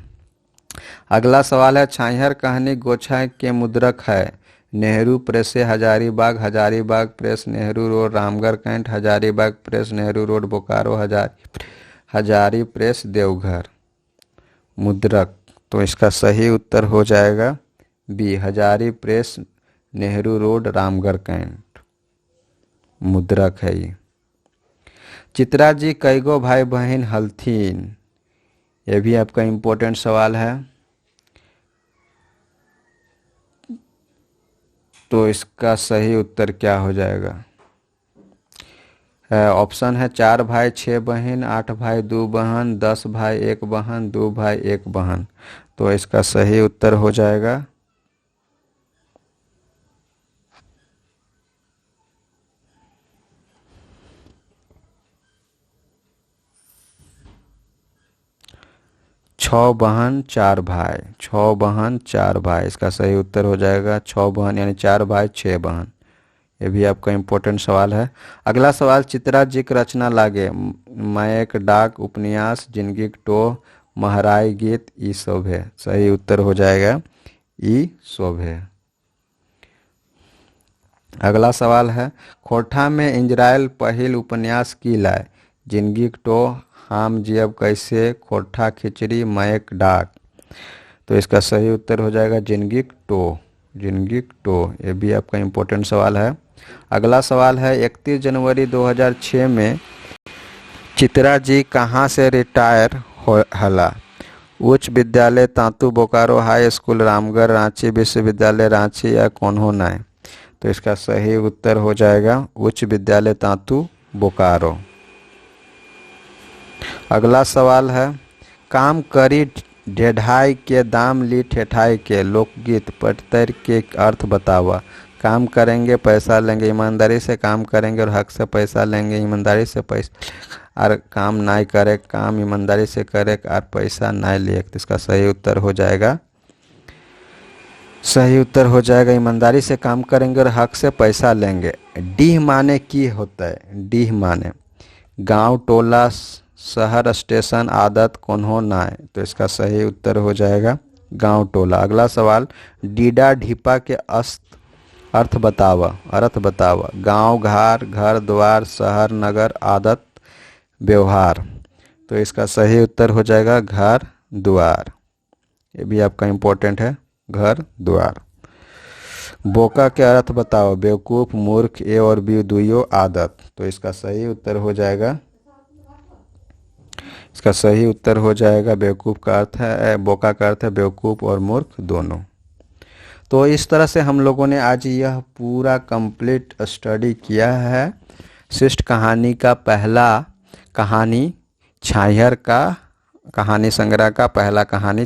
अगला सवाल है, छाहर कहानी गोछा के मुद्रक है। Nehru press Hazaribagh, Hazaribagh press Nehru road Ramgarh cantt, Hazaribagh press Nehru road Bokaro, Hazari press Deoghar. मुद्रक, तो इसका सही उत्तर हो जाएगा B, Hazari press Nehru road Ramgarh cantt. मुद्रक है ये। चित्रा जी कईगो भाई बहन हलथीन। ये भी आपका इम्पोर्टेंट सवाल है। तो इसका सही उत्तर क्या हो जाएगा? ऑप्शन है 4 भाई 6 बहन, 8 भाई 2 बहन, 10 भाई 1 बहन, 2 भाई 1 बहन। तो इसका सही उत्तर हो जाएगा 6 बहन 4 भाई, 6 बहन 4 भाई। इसका सही उत्तर हो जाएगा 6 बहन यानी 4 भाई 6 बहन। ये भी आपका इम्पोर्टेंट सवाल है। अगला सवाल, चित्रा जी की रचना लागे। मायक डाक, उपन्यास, जिंदगी टोह, महराई गीत, ई शोभे। सही उत्तर हो जाएगा ई शोभे। अगला सवाल है, खोठा में इंजराइल पहिल उपन्यास की लाए। जिंदगी टोह, हम जियब कैसे, खोठा खिचड़ी, मायक डाक। तो इसका सही उत्तर हो जाएगा जिंदगी टोह, जिंदगी टोह। ये भी आपका इम्पोर्टेंट सवाल है। अगला सवाल है, 31 जनवरी 2006 में चित्रा जी कहाँ से रिटायर हला। उच्च विद्यालय तांतु बोकारो, हाई स्कूल रामगढ़, रांची विश्वविद्यालय रांची, या कोन्हो नाय। तो इसका सही उत्तर हो जाएगा उच्च विद्यालय तांतु बोकारो। अगला सवाल है, काम करी ढेढ़ाई के दाम ली ठेठाई के, लोकगीत पटतर के अर्थ बतावा। काम करेंगे पैसा लेंगे, ईमानदारी से काम करेंगे और हक से पैसा लेंगे, ईमानदारी से पैसा और काम ना करे, काम ईमानदारी से करे और पैसा ना लिए। तो इसका सही उत्तर हो जाएगा, सही उत्तर हो जाएगा ईमानदारी से काम करेंगे और हक से पैसा लेंगे। डीह माने की होता है? डीह माने गांव, टोला, शहर, स्टेशन, आदत, कोन्हो नाय। तो इसका सही उत्तर हो जाएगा गांव टोला। अगला सवाल, डीडा ढिपा के अर्थ बतावा। अर्थ बतावा, गांव, घर, घर द्वार, शहर, नगर, आदत, व्यवहार। तो इसका सही उत्तर हो जाएगा घर द्वार। ये भी आपका इम्पोर्टेंट है, घर द्वार। बोका के अर्थ बताओ, बेवकूफ, मूर्ख, ए और बी दुइयो, आदत। तो इसका सही उत्तर हो जाएगा, इसका सही उत्तर हो जाएगा बेवकूफ़ का अर्थ है, बोका का अर्थ है बेवकूफ़ और मूर्ख दोनों। तो इस तरह से हम लोगों ने आज यह पूरा कंप्लीट स्टडी किया है शिष्ट कहानी का पहला कहानी, छाहियर का कहानी संग्रह का पहला कहानी